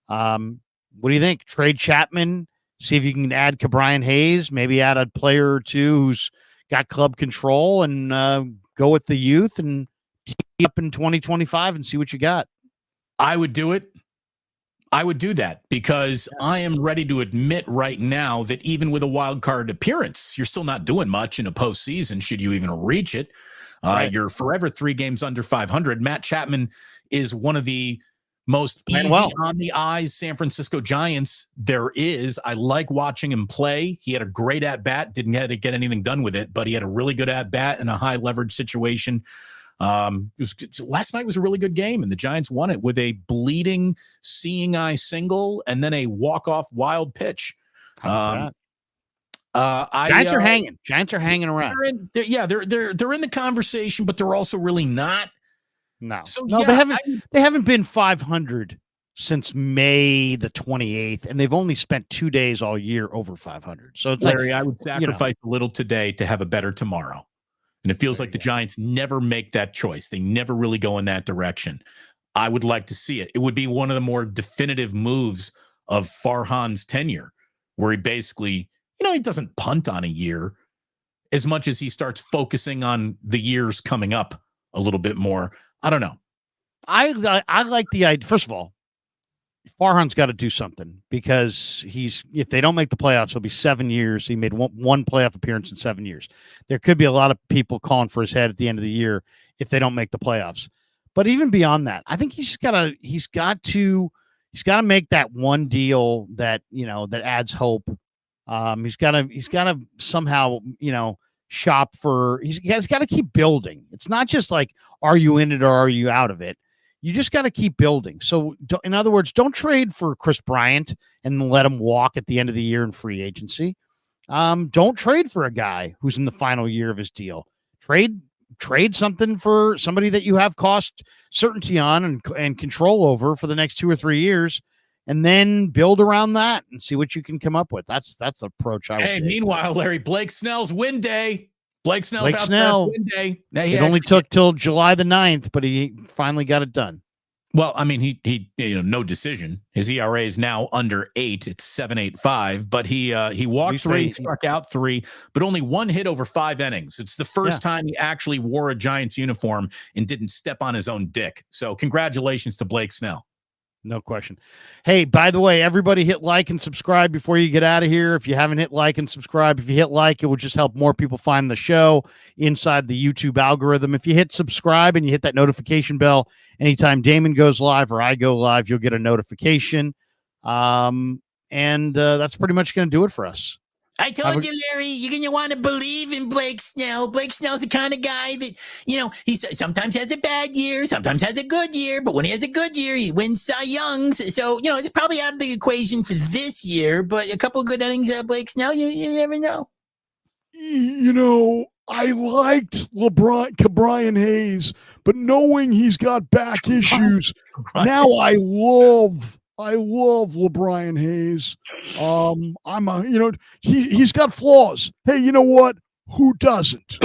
What do you think? Trade Chapman, see if you can add Cabrian Hayes, maybe add a player or two who's got club control, and go with the youth and tee up in 2025 and see what you got. I would do it. I would do that because I am ready to admit right now that even with a wild card appearance, you're still not doing much in a postseason. Should you even reach it? Right. You're forever 3 games under 500. Matt Chapman is one of the most easy on the eyes San Francisco Giants there is. I like watching him play. He had a great at bat, didn't have to get anything done with it, but he had a really good at bat in a high leverage situation. Last night was a really good game, and the Giants won it with a bleeding seeing eye single and then a walk-off wild pitch. Giants are hanging. Giants are hanging around. They're in the conversation, but they're also really not. No, they haven't been 500 since May the 28th, and they've only spent 2 days all year over 500. So, it's Larry, I would sacrifice a little today to have a better tomorrow. And it feels like the Giants never make that choice. They never really go in that direction. I would like to see it. It would be one of the more definitive moves of Farhan's tenure, where he basically, he doesn't punt on a year as much as he starts focusing on the years coming up a little bit more. I don't know. I like the idea. First of all, Farhan's got to do something because if they don't make the playoffs, it'll be 7 years. He made one playoff appearance in 7 years. There could be a lot of people calling for his head at the end of the year if they don't make the playoffs. But even beyond that, I think he's got to make that one deal that adds hope. He's got to somehow, shop for, he's got to keep building. It's not just like, are you in it or are you out of it? You just got to keep building. So in other words, don't trade for Chris Bryant and let him walk at the end of the year in free agency. Don't trade for a guy who's in the final year of his deal. Trade something for somebody that you have cost certainty on and control over for the next 2 or 3 years, and then build around that and see what you can come up with. That's the approach I would take. Meanwhile, Larry, Blake Snell's win day. Blake Snell win day. It only took till July the 9th, but he finally got it done. Well, I mean, he no decision. His ERA is now under 8. It's 7.85, but he walked 3, struck out 3, but only 1 hit over 5 innings. It's the first time he actually wore a Giants uniform and didn't step on his own dick. So congratulations to Blake Snell. No question. Hey, by the way, everybody hit like and subscribe before you get out of here. If you haven't hit like and subscribe, if you hit like, it will just help more people find the show inside the YouTube algorithm. If you hit subscribe and you hit that notification bell, anytime Damon goes live or I go live, you'll get a notification. And that's pretty much going to do it for us. I told you, Larry, you're going to want to believe in Blake Snell. Blake Snell's the kind of guy that, he sometimes has a bad year, sometimes has a good year, but when he has a good year, he wins Cy Youngs. So, it's probably out of the equation for this year, but a couple of good innings of Blake Snell, you never know. I liked Brian Hayes, but knowing he's got back issues, now I love LeBron Hayes. He's got flaws. Hey, you know what? Who doesn't?